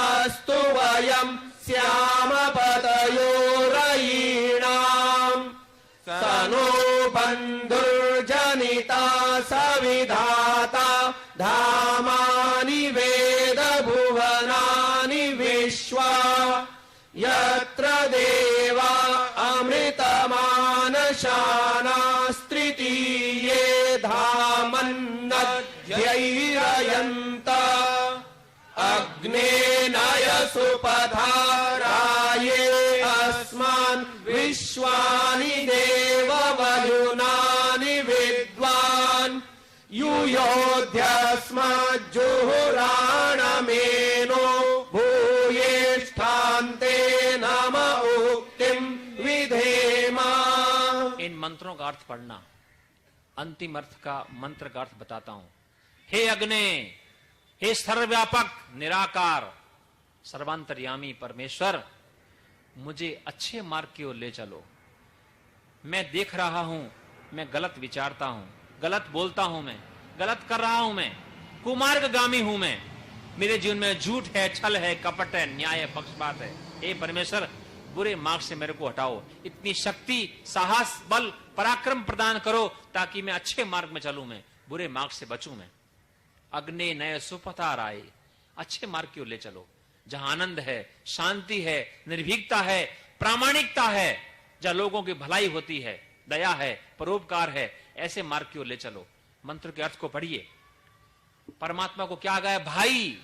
अस्तु वयं स्याम पतयो रयीणाम् स नो बन्धुर्जनिता सविधाता धामानि वेद भुवनानि विश्वा यत्र देवा अमृतमानशानास्त्रितीये धामन्नध्यैरयन्त अग्नेनाय सुपधाराये अस्मान् विश्वानि देववयुनानि विद्वान् यूयोध्यस्मज्जुहुराणमेनो भूयेष्ठान्ते नम उक्तिं विधेमा। इन मंत्रों का अर्थ पढ़ना। अंतिम अर्थ का मंत्र का अर्थ बताता हूं। हे अग्नि, हे सर्वव्यापक निराकार सर्वांतर्यामी परमेश्वर, मुझे अच्छे मार्ग की ओर ले चलो। मैं देख रहा हूं, मैं गलत विचारता हूं, गलत बोलता हूं, मैं गलत कर रहा हूं, मैं कुमार्गगामी हूं, मैं मेरे जीवन में झूठ है, छल है, कपट है, न्याय है, पक्षपात है। हे परमेश्वर, बुरे मार्ग से मेरे को हटाओ। इतनी शक्ति, साहस, बल, पराक्रम प्रदान करो ताकि मैं अच्छे मार्ग में चलूं, मैं बुरे मार्ग से बचूं। मैं अग्नि नय सुपथार आए, अच्छे मार्ग की ओर ले चलो, जहां आनंद है, शांति है, निर्भीकता है, प्रामाणिकता है, जहां लोगों की भलाई होती है, दया है, परोपकार है, ऐसे मार्ग की ओर ले चलो। मंत्र के अर्थ को पढ़िए। परमात्मा को क्या गया? भाई,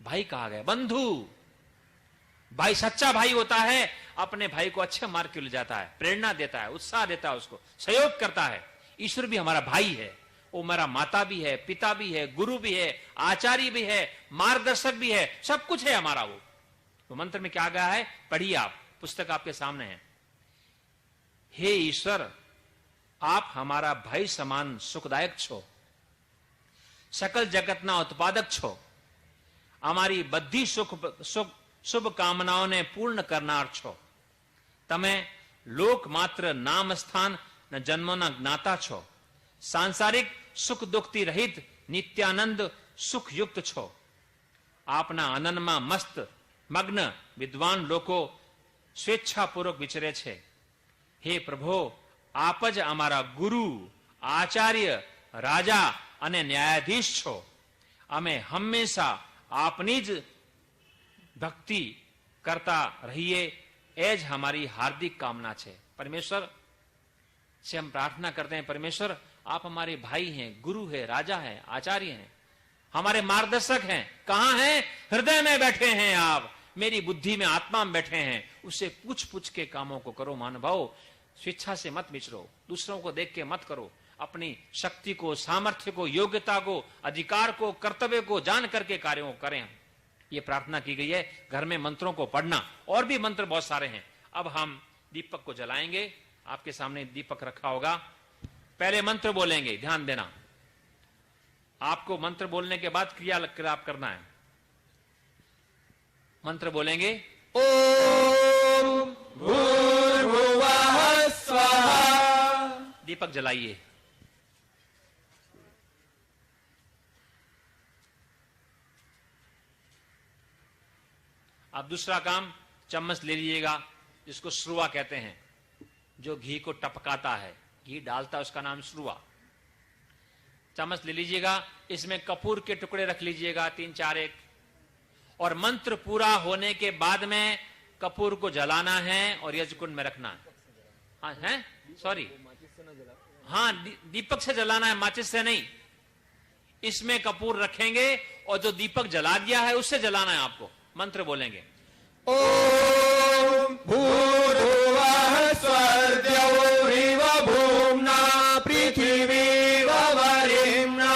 भाई कहा गया, बंधु। भाई सच्चा भाई होता है, अपने भाई को अच्छे मार्ग के ले जाता है, प्रेरणा देता है, उत्साह देता है, उसको सहयोग करता है। ईश्वर भी हमारा भाई है, वो मेरा माता भी है, पिता भी है, गुरु भी है, आचार्य भी है, मार्गदर्शक भी है, सब कुछ है हमारा वो। तो मंत्र में क्या गया है? पढ़िए आप, पुस्तक आपके सामने है। हे ईश्वर, आप हमारा भाई समान सुखदायक छो, सकल जगतना उत्पादक छो, અમારી બધી શુભ કામનાઓને પૂર્ણ કરનાર છો. તમે લોક માત્ર નામ સ્થાન ને જન્મોના જ્ઞાતા છો. સાંસારિક સુખ દુઃખથી રહિત નિત્યાનંદ સુખયુક્ત છો. આપના આનંદમાં મસ્ત મગ્ન વિદ્વાન લોકો સ્વેચ્છાપૂર્વક વિચરે છે. હે પ્રભો, આપ જ અમારા ગુરુ, આચાર્ય, રાજા અને ન્યાયાધીશ છો. અમે હંમેશા આપની જ भक्ति करता रहिए, एज हमारी हार्दिक कामना है. परमेश्वर से हम प्रार्थना करते हैं, परमेश्वर आप हमारे भाई हैं, गुरु हैं, राजा हैं, आचार्य हैं, हमारे मार्गदर्शक हैं. कहां हैं? हृदय में बैठे हैं आप, मेरी बुद्धि में, आत्मा में बैठे हैं. उससे पूछ पूछ के कामों को करो महानुभाव. स्वेच्छा से मत विचरो, दूसरों को देख के मत करो. अपनी शक्ति को, सामर्थ्य को, योग्यता को, अधिकार को, कर्तव्य को जान करके कार्यों को करें. ये प्रार्थना की गई है. घर में मंत्रों को पढ़ना, और भी मंत्र बहुत सारे हैं. अब हम दीपक को जलाएंगे. आपके सामने दीपक रखा होगा. पहले मंत्र बोलेंगे, ध्यान देना. आपको मंत्र बोलने के बाद क्रियाकलाप करना है. मंत्र बोलेंगे, ओम भूर्भुवः स्वः. दीपक जलाइए. अब दूसरा काम, चम्मच ले लीजिएगा, जिसको श्रुआ कहते हैं, जो घी को टपकाता है, घी डालता है, उसका नाम श्रुआ. चम्मच ले लीजिएगा, इसमें कपूर के टुकड़े रख लीजिएगा 3-4 एक. और मंत्र पूरा होने के बाद में कपूर को जलाना है और यज्ञकुंड में रखना है. हाँ है, सॉरी, हाँ दीपक से जलाना है, माचिस से नहीं. इसमें कपूर रखेंगे और जो दीपक जला दिया है उससे जलाना है आपको. मंत्र बोलेंगे, ओम भूर्भुवः स्वर्गयोरिव भूम्ना पृथिवीव वरिम्ना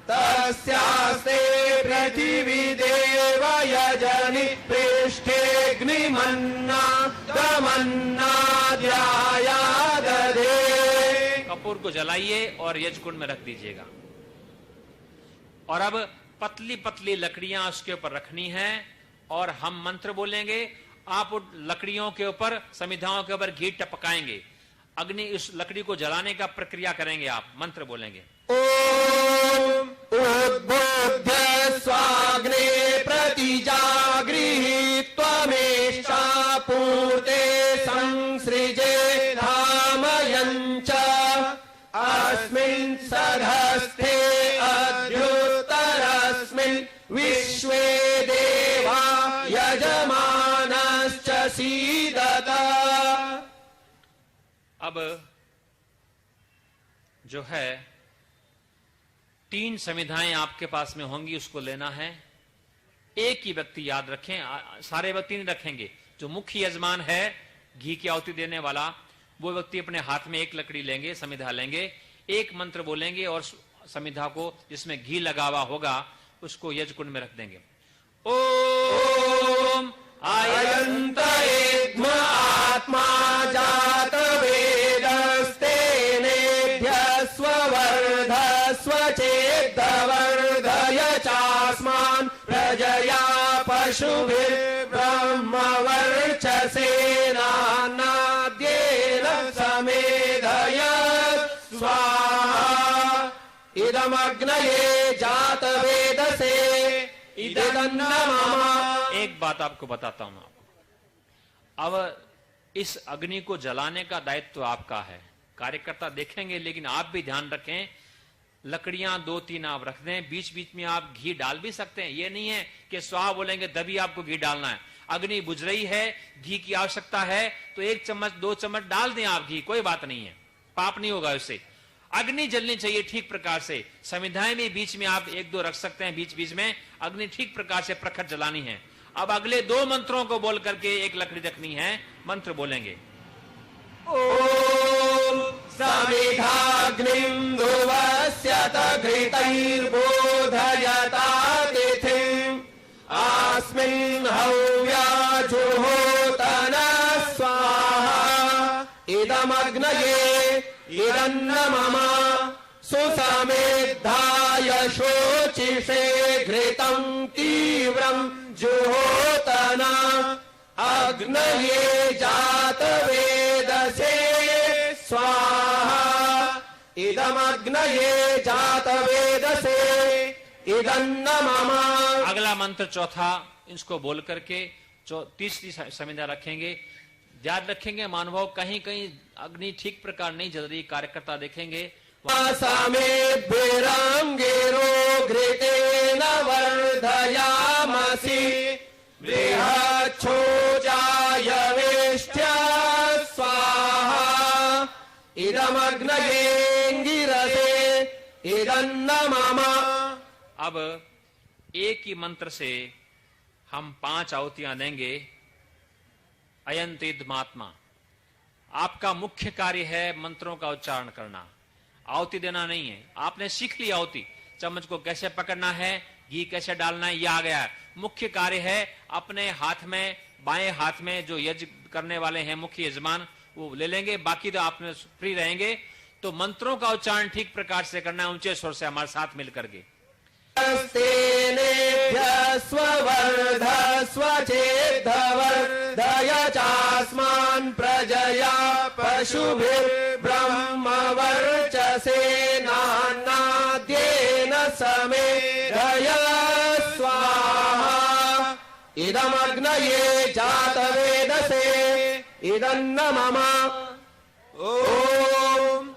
तस्यास्ते पृथिवी देव यजनि पृष्ठेऽग्निमन्ना गमन्ना ध्याया दधे. कपूर को जलाइए और यज्ञकुंड में रख दीजिएगा. और अब पतली पतली लकड़ियां उसके ऊपर रखनी है और हम मंत्र बोलेंगे. आप लकड़ियों के ऊपर, समिधाओं के ऊपर घी टपकाएंगे. अग्नि इस लकड़ी को जलाने का प्रक्रिया करेंगे. आप मंत्र बोलेंगे, ओम उद्बुद्ध स्वाग्ने प्रतिजागृहि त्वमेषा पूर्ते संसृजे धामयञ्च अस्मिन् सधस्थे अद्युत्तरस्मिन् विश्वे देवा यजमानश्च सीदता. अब जो है 3 समिधाएं आपके पास में होंगी, उसको लेना है. एक ही व्यक्ति याद रखें, सारे व्यक्ति नहीं रखेंगे. जो मुख्य यजमान है, घी की आहुति देने वाला, वो व्यक्ति अपने हाथ में एक लकड़ी लेंगे, समिधा लेंगे, एक मंत्र बोलेंगे और समिधा को जिसमें घी लगा हुआ होगा उसको यज्ञकुंड में रख देंगे. ओम अयंत एग्म आत्मा जात वेदस्तेनेभ्यस्व वर्धस्व चेद्वर्धय चास्मान् प्रजया पशुभिर्ब्रह्मवर्चसेनाद्येन समेधय स्वाहा. इदमग्नये जात वेदसे इदन्न मम. एक बात आपको बताता हूं. अब इस अग्नि को जलाने का दायित्व आपका है. कार्यकर्ता देखेंगे, लेकिन आप भी ध्यान रखें. लकड़ियां 2-3 आप रख दें, बीच बीच में आप घी डाल भी सकते हैं. ये नहीं है कि स्वाहा बोलेंगे तभी आपको घी डालना है. अग्नि बुझ रही है, घी की आवश्यकता है, तो 1 चम्मच 2 चम्मच डाल दें आप घी, कोई बात नहीं है, पाप नहीं होगा उससे. अग्नि जलनी चाहिए ठीक प्रकार से। संविधाएं में बीच में आप एक दो रख सकते हैं, बीच बीच में अग्नि ठीक प्रकार से प्रखर जलानी है। अब अगले 2 मंत्रों को बोल करके एक लकड़ी रखनी है, मंत्र बोलेंगे। ॐ समिधाग्निं ध्रुवस्यत घृतैर्बोधयता तिथिम् अस्मिन् हव्या जुहोतन स्वाहा इदमग्नये इदन्न मम सुसमेधाय शोचिषे घृतं तीव्रं जुहोतन अग्नये जातवेदसे स्वाहा इदमग्नये जातवेदसे इदन्न मम। अगला मंत्र चौथा, इसको बोल करके तीसरी संविधा रखेंगे। याद रखेंगे महानुभाव, कहीं कहीं अग्नि ठीक प्रकार नहीं जल रही, कार्यकर्ता देखेंगे। समेभिरंगिरो घृतेन वर्धयामसि बृहच्छोजाय वेष्ट्य स्वाहा इदमग्नयेङ्गिरसे इदन्न मम। अब एक ही मंत्र से हम 5 आहुतियां देंगे। अयंतिद महात्मा, आपका मुख्य कार्य है मंत्रों का उच्चारण करना, आहुति देना नहीं है। आपने सीख लिया आहुति, चम्मच को कैसे पकड़ना है, घी कैसे डालना है, ये आ गया। मुख्य कार्य है अपने हाथ में, बाएं हाथ में जो यज्ञ करने वाले हैं मुख्य यजमान, वो ले लेंगे, बाकी तो आपने फ्री रहेंगे। तो मंत्रों का उच्चारण ठीक प्रकार से करना है, ऊंचे स्वर से हमारे साथ मिलकर के। स्वचेद्धवर्धय चास्मान् प्रजया पशुभिर्ब्रह्मवर्चसेनान्नाद्येन समेधय स्वाहा इदमग्नये जातवेदसे इदन्न मम। ॐ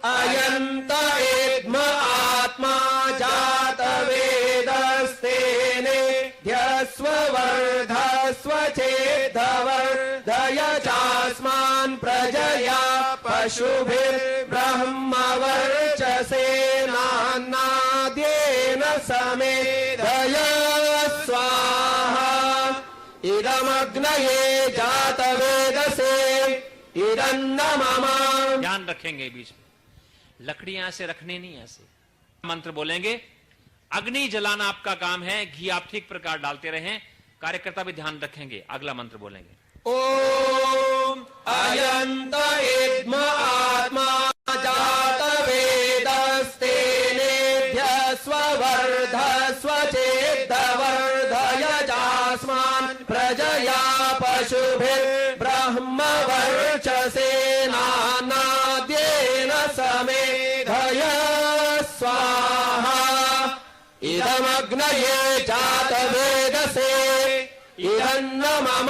अयन्त एद्म आत्मा जातवेदस्तेनेध्यस्ववर्धस्व चेद्धवर्धय चास्मान् प्रजया पशुभिर्ब्रह्मवर्चसेनान्नाद्येन समेधय स्वाहा इदमग्नये जातवेदसे इदन्न मम। ध्यान रखेंगे बीच में लकड़ियां ऐसे रखने नहीं, ऐसे मंत्र बोलेंगे। अग्नि जलाना आपका काम है, घी आप ठीक प्रकार डालते रहें, कार्यकर्ता भी ध्यान रखेंगे। अगला मंत्र बोलेंगे। ओम अयंत इद्म आत्मा जातवेदस्तेनेध्यस्ववर्धस्व चेद्धवर्धय चास्मान् प्रजया पशुभिर्ब्रह्मवर्चसेनान्नाद्येन समेधय स्वाहा इदमग्नये जातवेदसे इदन्न मम।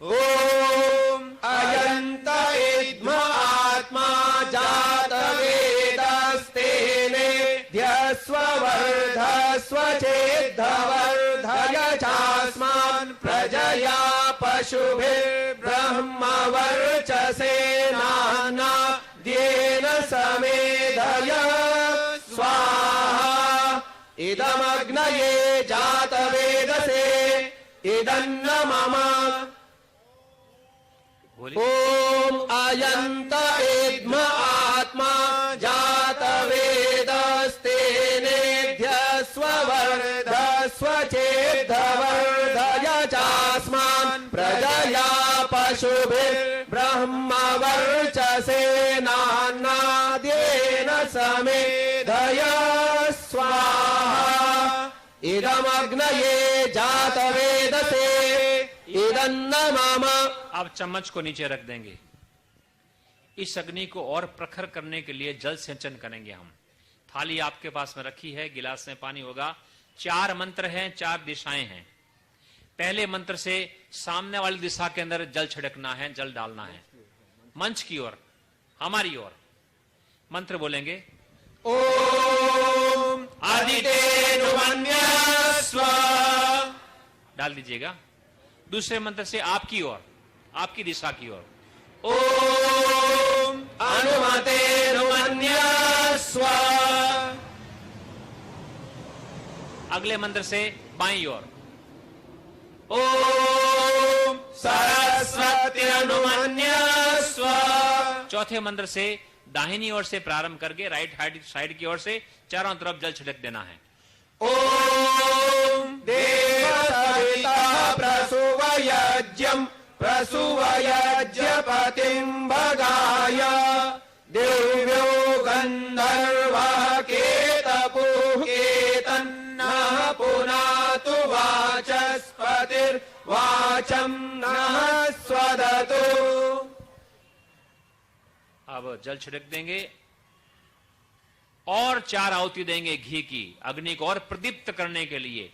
ओम अयंत इद्म आत्मा जातवेदस्तेनेध्यस्ववर्धस्व चेद्धवर्धय चास्मान् प्रजया पशुभिर्ब्रह्मवर्चसेनान्नाद्येन समेधय स्वाहा इदमग्नये जातवेदसे इदन्न मम। ओम अयंत इद्म आत्मा जातवेदस्तेनेध्यस्ववर्धस्व चेद्धवर्धय चास्मान् प्रजया पशुभिर्ब्रह्मवर्चसेनान्नाद्येन समेधय स्वाहा इदमग्नये जातवेदसे इदन्न मम। अब चम्मच को नीचे रख देंगे। इस अग्नि को और प्रखर करने के लिए जल सिंचन करेंगे हम। थाली आपके पास में रखी है, गिलास में पानी होगा। 4 मंत्र हैं, 4 दिशाएं हैं। पहले मंत्र से सामने वाली दिशा के अंदर जल छिड़कना है, जल डालना है, मंच की ओर, हमारी ओर। मंत्र बोलेंगे। ओम आदितेनुमन्यस्व, डाल दीजिएगा। दूसरे मंत्र से आपकी ओर, आपकी दिशा की ओर। ओम अनुमतेनुमन्यस्व स्वाहा। अगले मंत्र से बाईं ओर। ओम सरस्वती अनुमन्यस्व। चौथे मंत्र से दाहिनी ओर से प्रारंभ करके राइट साइड की ओर से चारों तरफ जल छिड़क देना है। ओम देवसविता प्रसूवयज्ञम् प्रसूवयज्ञपतिम् भगाय देव्यो गन्धर्वः केतपुः केतन्नः पुनातु वाचस्पतिर्वाचम् नः स्वदतु। अब जल छिड़क देंगे और 4 आहुति देंगे घी की, अग्नि को और प्रदीप्त करने के लिए।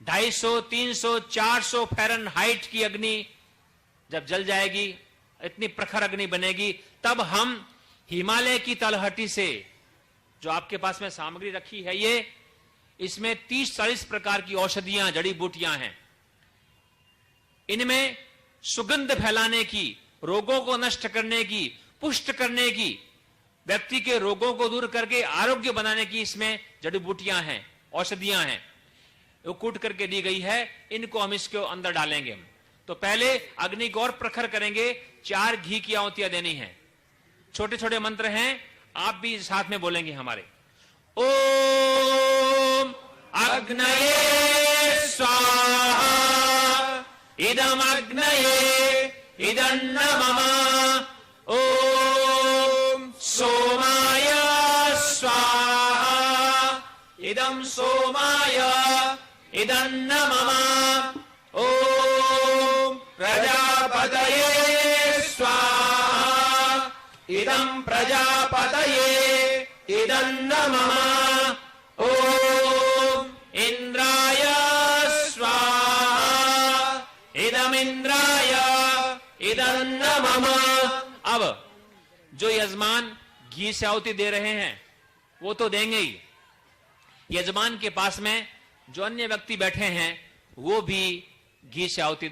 250, 300, 400 फ़ारेनहाइट की अग्नि जब जल जाएगी, इतनी प्रखर अग्नि बनेगी, तब हम हिमालय की तलहटी से जो आपके पास में सामग्री रखी है, ये इसमें 30-40 प्रकार की औषधियां, जड़ी बूटियां हैं। इनमें सुगंध फैलाने की, रोगों को नष्ट करने की, पुष्ट करने की, व्यक्ति के रोगों को दूर करके आरोग्य बनाने की इसमें जड़ी बूटियां हैं, औषधियां हैं, वो कूट करके दी गई है। इनको हम इसके अंदर डालेंगे। तो पहले अग्नि को और प्रखर करेंगे। 4 घी की आहुतियां देनी है। छोटे छोटे मंत्र हैं, आप भी साथ में बोलेंगे हमारे। ओम अग्नये स्वाहा इदम अग्नये इदन्न मम। ओम सोमाय स्वाहा इदम सोमाय इदन्न मम। ओम प्रजापतये स्वाहा इदम प्रजापतये इदन्न मम। ओम इंद्राय स्वाहा इदम इंद्राय इदन्न मम। अब जो यजमान घी से आहुति दे रहे हैं वो तो देंगे ही, यजमान के पास में जो अन्य व्यक्ति बैठे हैं वो भी घी से आहुति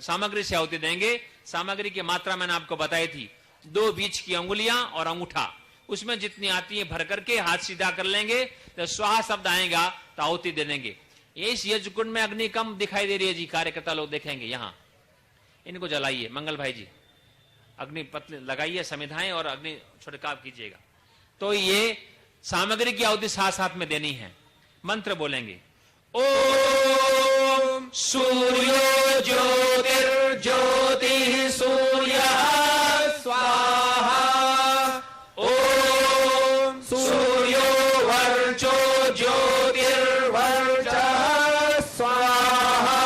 सामग्री से आहुति देंगे। सामग्री की मात्रा मैंने आपको बताई थी, 2 बीच की अंगुलियां और अंगूठा, उसमें जितनी आती है भर करके हाथ सीधा कर लेंगे, तो स्वाहा शब्द आएगा तो आहुति दे देंगे। इस यज्ञ कुंड में अग्नि कम दिखाई दे रही है जी, कार्यकर्ता लोग देखेंगे। यहां इनको जलाइए, मंगल भाई जी अग्नि पतले लगाइए, समिधाएं और अग्नि छिड़काव कीजिएगा। तो ये सामग्री की आहुति साथ साथ में देनी है। मंत्र बोलेंगे। ओम सूर्यो ज्योतिर्ज्योतिः सूर्यः स्वाहा। ओम सूर्यो वर्चो ज्योतिर्वर्चः स्वाहा।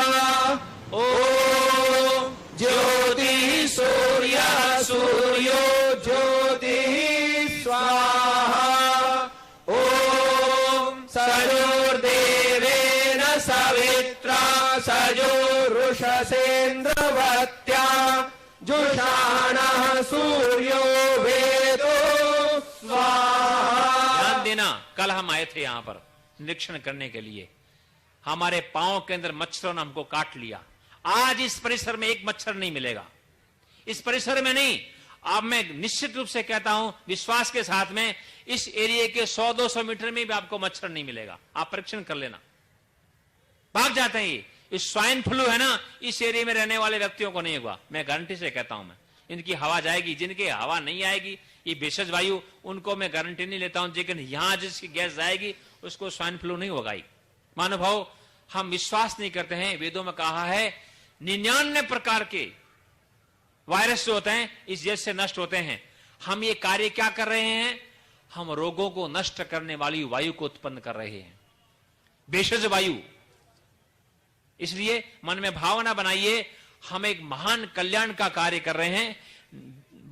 ओम ज्योतिः सूर्यः सूर्यो ज्योतिः स्वाहा। ओम सयोर्देवेन सवित्रा सजोरुषसेन्द्रवत्या जुषाणः सूर्यो वेदो स्वाहा। ध्यान देना, कल हम आए थे यहां पर निरीक्षण करने के लिए। हमारे पांव के अंदर मच्छरों ने हमको काट लिया। आज इस परिसर में एक मच्छर नहीं मिलेगा, इस परिसर में नहीं। अब मैं निश्चित रूप से कहता हूं, विश्वास के साथ में, इस एरिया के 100-200 मीटर में भी आपको मच्छर नहीं मिलेगा। आप परीक्षण कर लेना, भाग जाते हैं ये। इस स्वाइन फ्लू है ना, इस एरिया में रहने वाले व्यक्तियों को नहीं होगा, मैं गारंटी से कहता हूं। मैं इनकी हवा जाएगी, जिनकी हवा नहीं आएगी, ये भेषज वायु, उनको मैं गारंटी नहीं लेता हूं, लेकिन यहां जिसकी गैस जाएगी उसको स्वाइन फ्लू नहीं होगा। महानुभाव, हम विश्वास नहीं करते हैं। वेदों में कहा है 99 प्रकार के वायरस जो होते हैं इस यज्ञ से नष्ट होते हैं। हम ये कार्य क्या कर रहे हैं? हम रोगों को नष्ट करने वाली वायु को उत्पन्न कर रहे हैं, भेषज वायु। इसलिए मन में भावना बनाइए, हम एक महान कल्याण का कार्य कर रहे हैं।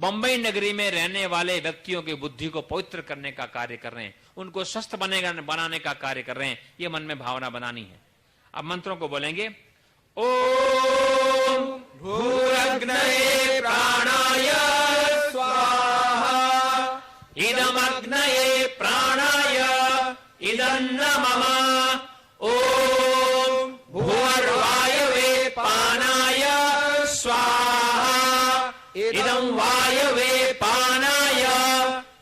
बंबई नगरी में रहने वाले व्यक्तियों की बुद्धि को पवित्र करने का कार्य कर रहे हैं, उनको स्वस्थ बनाने का कार्य कर रहे हैं। ये मन में भावना बनानी है। अब मंत्रों को बोलेंगे। ओम भूरग्नये प्राणाय स्वाहा इदमग्नये प्राणाय इदन्न मम। ओम भूर्वायवे पानाय स्वाहा इदं वायवे पानाय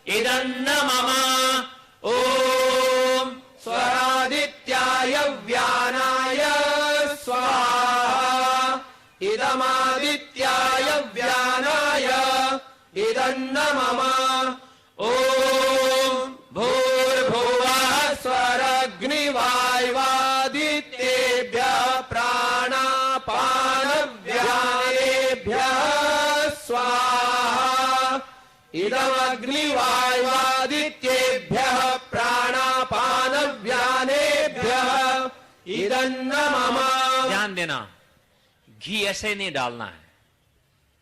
इदन्न मम। मम ॐ भूर्भुवः स्वरग्निवायवादित्येभ्यः प्राणापानव्यानेभ्यः स्वाहा इदमग्निवायवादित्येभ्यः प्राणापानव्यानेभ्यः इदन्न मम। ध्यान देना, घी ऐसे नहीं डालना है।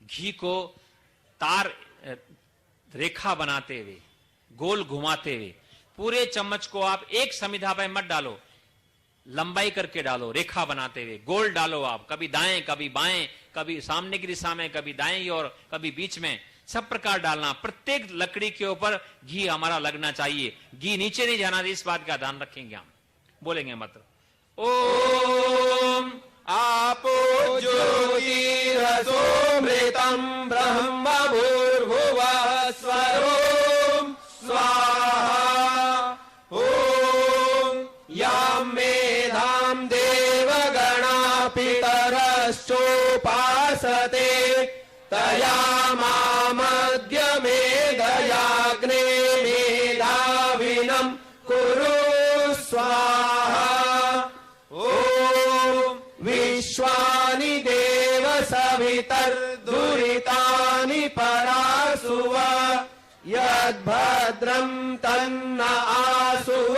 घी को तार रेखा बनाते हुए, गोल घुमाते हुए, पूरे चम्मच को आप एक समिधा पे मत डालो, लंबाई करके डालो, रेखा बनाते हुए गोल डालो आप, कभी दाएं कभी बाएं, कभी सामने की दिशा में, कभी दाएं और कभी बीच में, सब प्रकार डालना। प्रत्येक लकड़ी के ऊपर घी हमारा लगना चाहिए, घी नीचे नहीं जाना। इस बात का ध्यान रखेंगे, हम बोलेंगे मंत्र। ॐ आपो ज्योतिरसोमृतम् ब्रह्म भूर्भुवः स्वरोम् स्वाहा ॐ यां मेधां देवगणा पितरश्चोपासते तया मामद्य मेधयाग्ने मेधाविनं कुरु स्वाहा विश्वानि देव सवितर्दुरितानि परासुव यद्भद्रं तन्न आसुव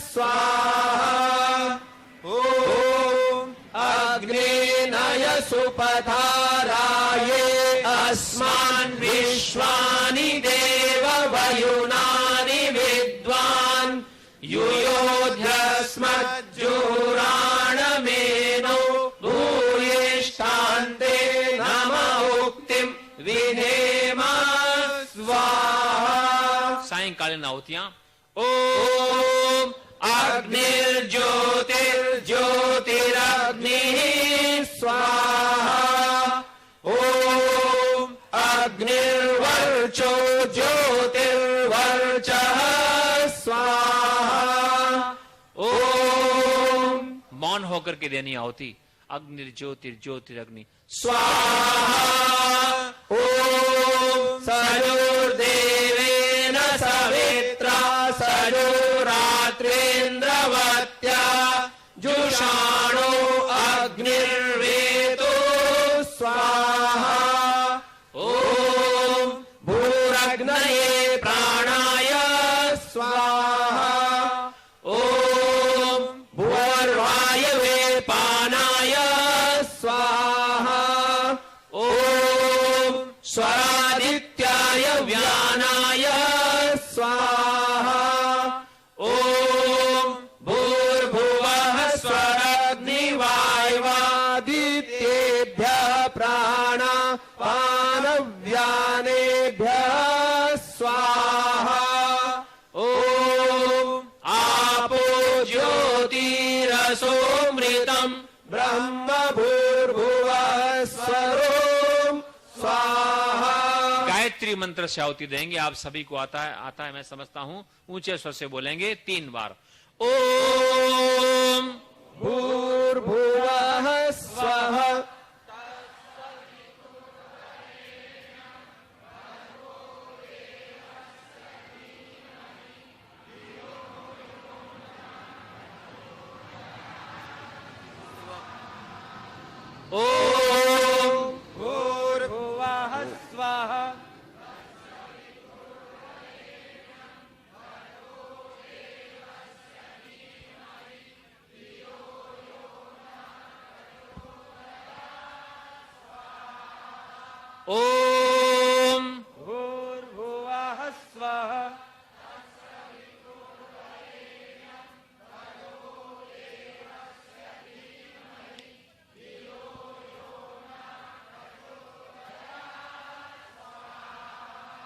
स्वाहा ॐ अग्ने नय सुपथाराये अस्मान् विश्वानि देव वयुनानि विद्वान् युयोध्यस्मज्जुराणमेनो भूयिष्ठान्ते नम उक्तिं विधेम स्वाहा। सायंकालीन आहुतियां। ॐ अग्निर्ज्योतिर्ज्योतिरग्निः स्वाहा ॐ अग्निर्वर्चो ज्योतिर्वर्चः स्वाहा ॐ मौन होकर के देनी आहुति। अग्निर्ज्योतिर्ज्योतिरग्नि स्वाहा ॐ सजोर्देवेन सवित्रा सजोरात्रेन्द्रवत्या जुषाणो अग्निर्वेतो स्वाहा ॐ भूरग्नये प्राणाय स्वाहा ॐ भूर्वायवे पानाय स्वाहा ॐ स्वरादित्याय व्यानाय स्वाहा ॐ भूर्भुवः स्वरग्निवायवादित्येभ्यः प्राणापानव्यानेभ्यः स्वाहा ॐ आपो ज्योतिरसोमृतम् ब्रह्म भूर्भुवः स्वरोम् स्वाहा। गायत्री मंत्र से आहुति देंगे। आप सभी को आता है मैं समझता हूं। ऊंचे स्वर से बोलेंगे 3 बार। ॐ भूर्भुवः स्वः ॐ भूर्भुवः स्वः ओम भूर्भुवः स्वः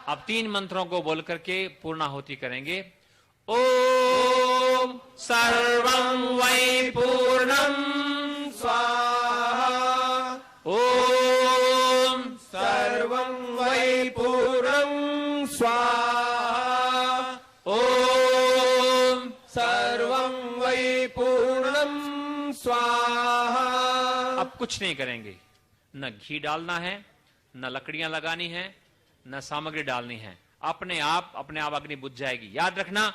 अब 3 मंत्रों को बोल करके पूर्णाहुति करेंगे। ओम सर्वं वै पूर्णं स्वाहा ॐ सर्वं वै पूर्णं स्वाहा ॐ सर्वं वै पूर्णं स्वाहा। अब कुछ नहीं करेंगे, न घी डालना है, न लकड़ियां लगानी है, न सामग्री डालनी है, अपने आप अग्नि बुझ जाएगी। याद रखना,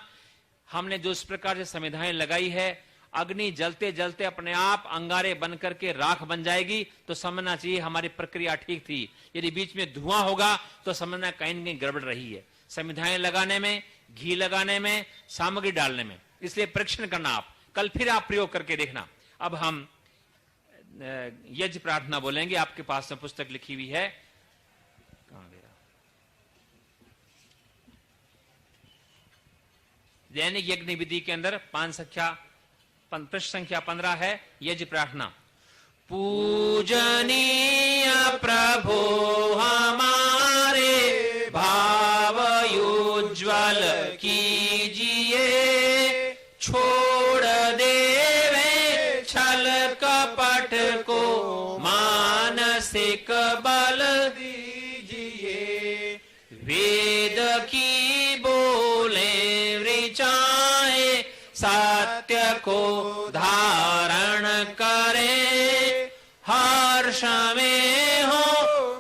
हमने जो इस प्रकार से संविधाएं लगाई है, अग्नि जलते जलते अपने आप अंगारे बन करके राख बन जाएगी, तो समझना चाहिए हमारी प्रक्रिया ठीक थी। यदि बीच में धुआं होगा तो समझना कहीं न कहीं गड़बड़ रही है, संविधाएं लगाने में, घी लगाने में, सामग्री डालने में। इसलिए परीक्षण करना, आप कल फिर आप प्रयोग करके देखना। अब हम यज्ञ प्रार्थना बोलेंगे। आपके पास में पुस्तक लिखी हुई है, कहां गया? दैनिक यज्ञ विधि के अंदर पृष्ठ संख्या 15 है, यज्ञ प्रार्थना। पूजनीय प्रभु हमारे भाव उज्ज्वल कीजिए, छोड़ देवे छल कपट को मानसिक बल दीजिए, वेद की बोले ऋचाए सत्य को धारण करे, हर्ष में हो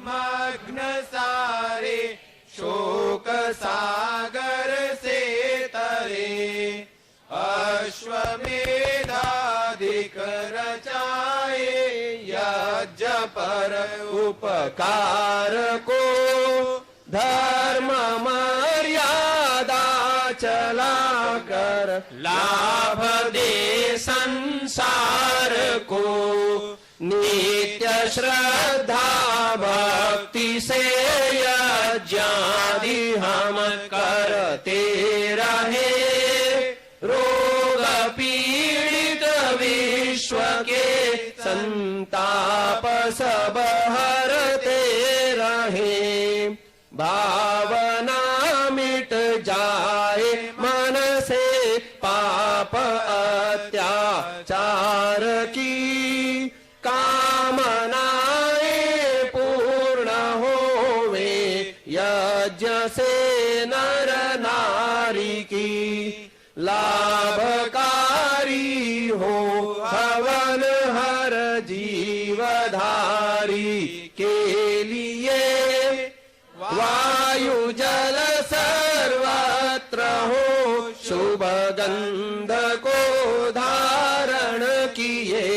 मग्न सारे शोक सागर से तरे, अश्वमेधाधिक रचाए यज्ञ पर उपकार को, धर्म मर्यादा चला कर लाभ दे संसार को, नित्य श्रद्धा भक्ति से यज्ञादि हम करते रहे, रोग पीड़ित विश्व के संताप सब हरते रहे, भावना मिट जाए मन से पाप अत्याचार की, कामनाएं पूर्ण होवे यज्ञ से नर नारी की, लाभकारी हो हवन हर जीवधारी के लिए, वायु जल सर्वत्र हो शुभ गंध को धारण किए,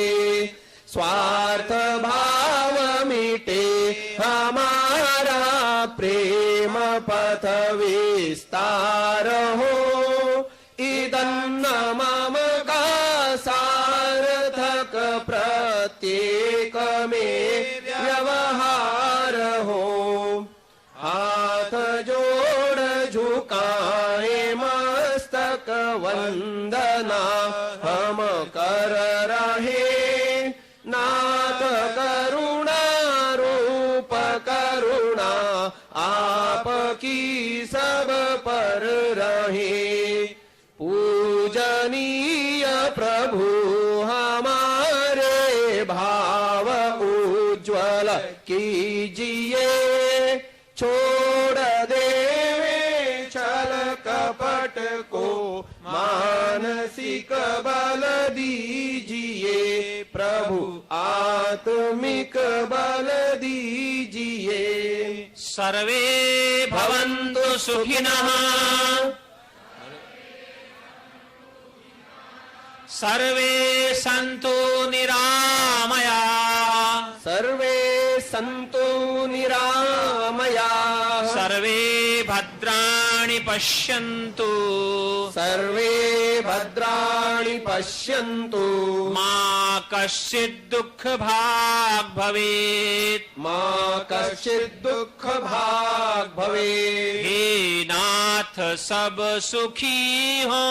स्वार्थ भाव मिटे हमारा प्रेम पथ विस्तार हो, इदन्न मम का सार्थक प्रत्येक में व्यवहार हो, हाथ जोड़ झुकाए मस्तक वंदना हम कर रहे, नाथ करुणा रूप करुणा आपकी सब पर रहे, पूजनीय प्रभु हमारे भाव उज्ज्वल कीजिए, छोड़ देवे छल कपट को मानसिक बल दीजिए, प्रभु आत्मिक बल दीजिए। सर्वे भवन्तु सुखिनः, सर्वे सन्तु निरामया, सर्वे सन्तु निरामया, सर्वे भद्राणि पश्यन्तु, सर्वे भद्राणि पश्यन्तु, मा कश्चित् दुःख भाग् भवेत्, मा कश्चित् दुःख भाग् भवेत्। हे नाथ सब सुखी हो,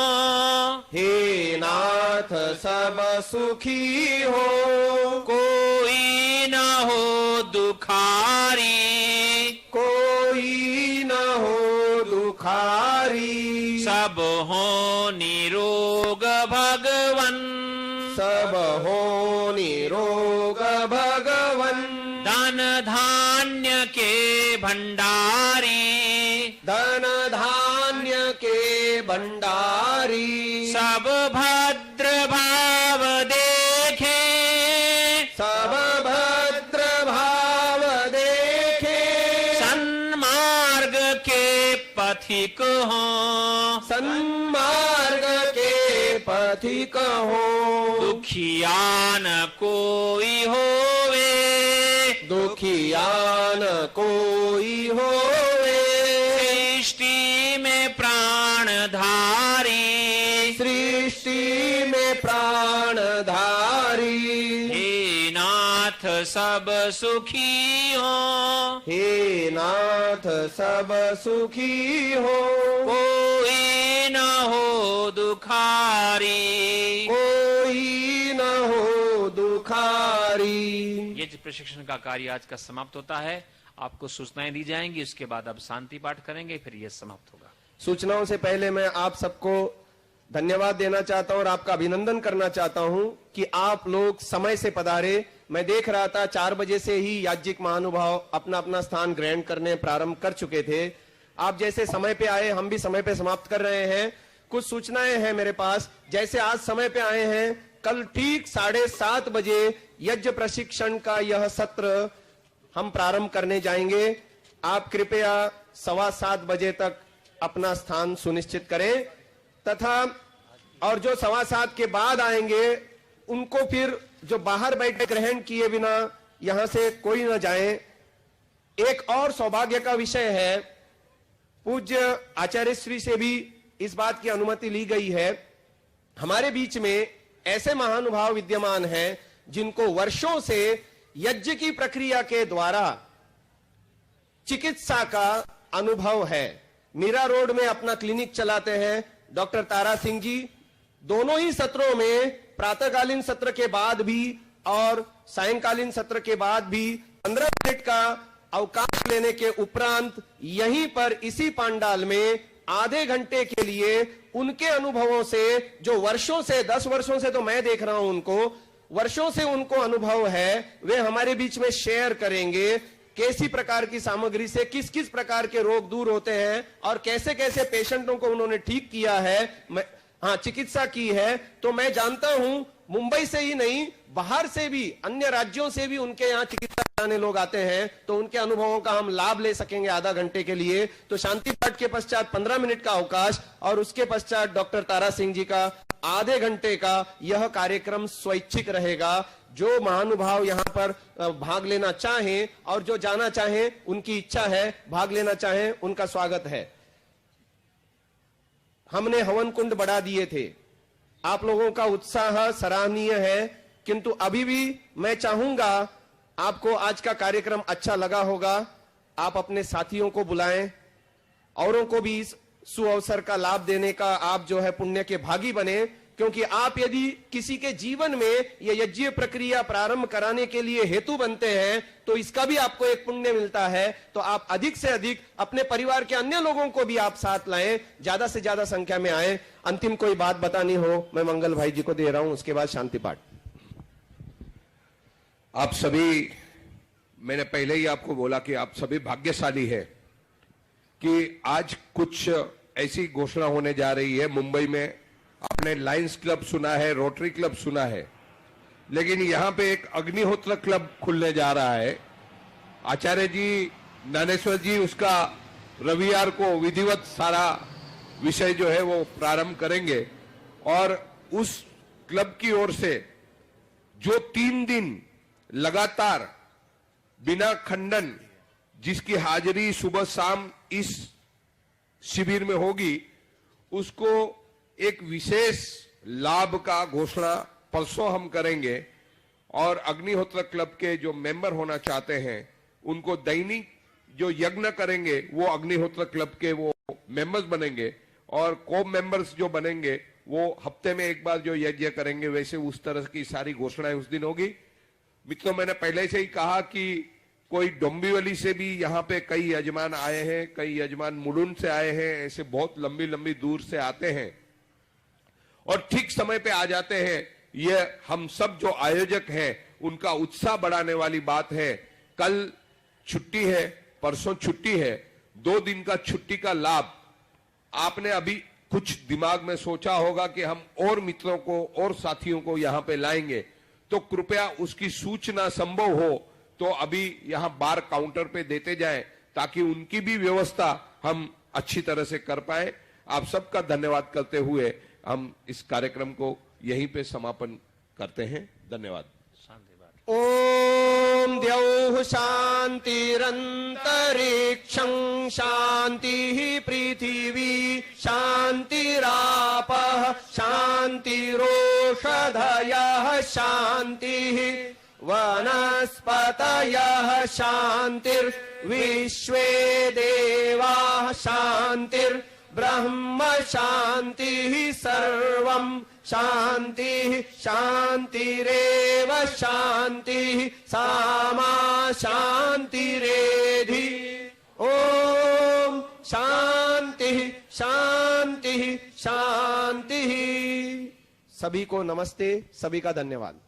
हे नाथ सब सुखी हो, कोई न हो दुखारी, कोई न हो दुखारी, सब हो निरोग भगवन, सब हो निरोग भगवन। धन धान्य के भंडारी, धन धान्य के भंडारी, सब भद्र भाव देखे, सब भद्र भाव देखे, सन्मार्ग अधिक हो, दुखिया न कोई होवे, दुखियान कोई होवे, सृष्टि में प्राण धारी, सृष्टि में प्राण धारी। हे नाथ सब सुखी हो, हे नाथ सब सुखी हो, कोई न हो दुखारी। कोई न हो दुखारी। ये जो प्रशिक्षण का कार्य आज का समाप्त होता है। आपको सूचनाएं दी जाएंगी, उसके बाद आप शांति पाठ करेंगे, फिर यह समाप्त होगा। सूचनाओं से पहले मैं आप सबको धन्यवाद देना चाहता हूं और आपका अभिनंदन करना चाहता हूं कि आप लोग समय से पधारे। मैं देख रहा था 4 बजे से ही याज्ञिक महानुभाव अपना अपना स्थान ग्रहण करने प्रारंभ कर चुके थे। आप जैसे समय पे आए, हम भी समय पे समाप्त कर रहे हैं। कुछ सूचनाएं हैं मेरे पास। जैसे आज समय पे आए हैं, कल ठीक 7:30 बजे यज्ञ प्रशिक्षण का यह सत्र हम प्रारंभ करने जाएंगे। आप कृपया 7:15 बजे तक अपना स्थान सुनिश्चित करें, तथा और जो 7:15 के बाद आएंगे उनको फिर जो बाहर बैठे ग्रहण किए बिना यहां से कोई न जाए। एक और सौभाग्य का विषय है, पूज्य आचार्य श्री से भी इस बात की अनुमति ली गई है। हमारे बीच में ऐसे महानुभाव विद्यमान हैं जिनको वर्षों से यज्ञ की प्रक्रिया के द्वारा चिकित्सा का अनुभव है। मीरा रोड में अपना क्लिनिक चलाते हैं डॉक्टर तारा सिंह जी। दोनों ही सत्रों में, प्रातःकालीन सत्र के बाद भी और सायंकालीन सत्र के बाद भी 15 मिनट का अवकाश लेने के उपरांत यहीं पर इसी पांडाल में आधे घंटे के लिए उनके अनुभवों से, जो वर्षों से, 10 वर्षों से तो मैं देख रहा हूं उनको, वर्षों से उनको अनुभव है, वे हमारे बीच में शेयर करेंगे। कैसी प्रकार की सामग्री से किस किस प्रकार के रोग दूर होते हैं और कैसे कैसे पेशेंटों को उन्होंने ठीक किया है, चिकित्सा की है। तो मैं जानता हूं मुंबई से ही नहीं, बाहर से भी, अन्य राज्यों से भी उनके यहाँ चिकित्सा कराने लोग आते हैं। तो उनके अनुभवों का हम लाभ ले सकेंगे आधा घंटे के लिए। तो शांति पाठ के पश्चात 15 मिनट का अवकाश और उसके पश्चात डॉक्टर तारा सिंह जी का आधे घंटे का यह कार्यक्रम स्वैच्छिक रहेगा। जो महानुभाव यहाँ पर भाग लेना चाहें और जो जाना चाहें, उनकी इच्छा है, भाग लेना चाहें, उनका स्वागत है। हमने हवन कुंड बढ़ा दिए थे, आप लोगों का उत्साह सराहनीय है, किंतु अभी भी मैं चाहूंगा, आपको आज का कार्यक्रम अच्छा लगा होगा, आप अपने साथियों को बुलाएं, औरों को भी इस सुअवसर का लाभ देने का आप जो है पुण्य के भागी बने। क्योंकि आप यदि किसी के जीवन में यह यज्ञ प्रक्रिया प्रारंभ कराने के लिए हेतु बनते हैं तो इसका भी आपको एक पुण्य मिलता है। तो आप अधिक से अधिक अपने परिवार के अन्य लोगों को भी आप साथ लाएं, ज्यादा से ज्यादा संख्या में आए। अंतिम कोई बात बतानी हो, मैं मंगल भाई जी को दे रहा हूं, उसके बाद शांति पाठ। आप सभी, मैंने पहले ही आपको बोला कि आप सभी भाग्यशाली है कि आज कुछ ऐसी घोषणा होने जा रही है। मुंबई में आपने लायंस क्लब सुना है, रोटरी क्लब सुना है, लेकिन यहां पे एक अग्निहोत्र क्लब खुलने जा रहा है। आचार्य जी, ज्ञानेश्वर जी उसका रविवार को विधिवत सारा विषय जो है वो प्रारंभ करेंगे। और उस क्लब की ओर से जो 3 दिन लगातार बिना खंडन, जिसकी हाजिरी सुबह शाम इस शिविर में होगी, उसको एक विशेष लाभ का घोषणा परसों हम करेंगे। और अग्निहोत्र क्लब के जो मेंबर होना चाहते हैं उनको दैनिक जो यज्ञ करेंगे वो अग्निहोत्र क्लब के वो मेंबर्स बनेंगे, और को मेंबर्स जो बनेंगे वो हफ्ते में एक बार जो यज्ञ करेंगे। वैसे उस तरह की सारी घोषणाएं उस दिन होगी। मित्रों, मैंने पहले से ही कहा कि कोई डोंबिवली से भी यहाँ पे कई यजमान आए हैं, कई यजमान मुलुंड से आए हैं, ऐसे बहुत लंबी लंबी दूर से आते हैं और ठीक समय पे आ जाते हैं। ये हम सब जो आयोजक हैं उनका उत्साह बढ़ाने वाली बात है। कल छुट्टी है, परसों छुट्टी है, 2 दिन का छुट्टी का लाभ आपने अभी कुछ दिमाग में सोचा होगा कि हम और मित्रों को और साथियों को यहां पे लाएंगे, तो कृपया उसकी सूचना संभव हो तो अभी यहां बार काउंटर पे देते जाएं, ताकि उनकी भी व्यवस्था हम अच्छी तरह से कर पाए। आप सबका धन्यवाद करते हुए हम इस कार्यक्रम को यहीं पे समापन करते हैं। धन्यवाद। शांति बात। ओम द्यौः शान्तिरन्तरिक्षं शान्तिः पृथिवी शान्तिरापः शान्तिरोषधयः शान्तिः वनस्पतयः शान्तिर्विश्वे देवाः शान्तिर्ब्रह्म शान्तिः सर्वं शान्तिः शान्तिरेव शान्तिः सामा शान्तिरेधि। ओम शान्तिः शान्तिः शान्तिः। सभी को नमस्ते, सभी का धन्यवाद।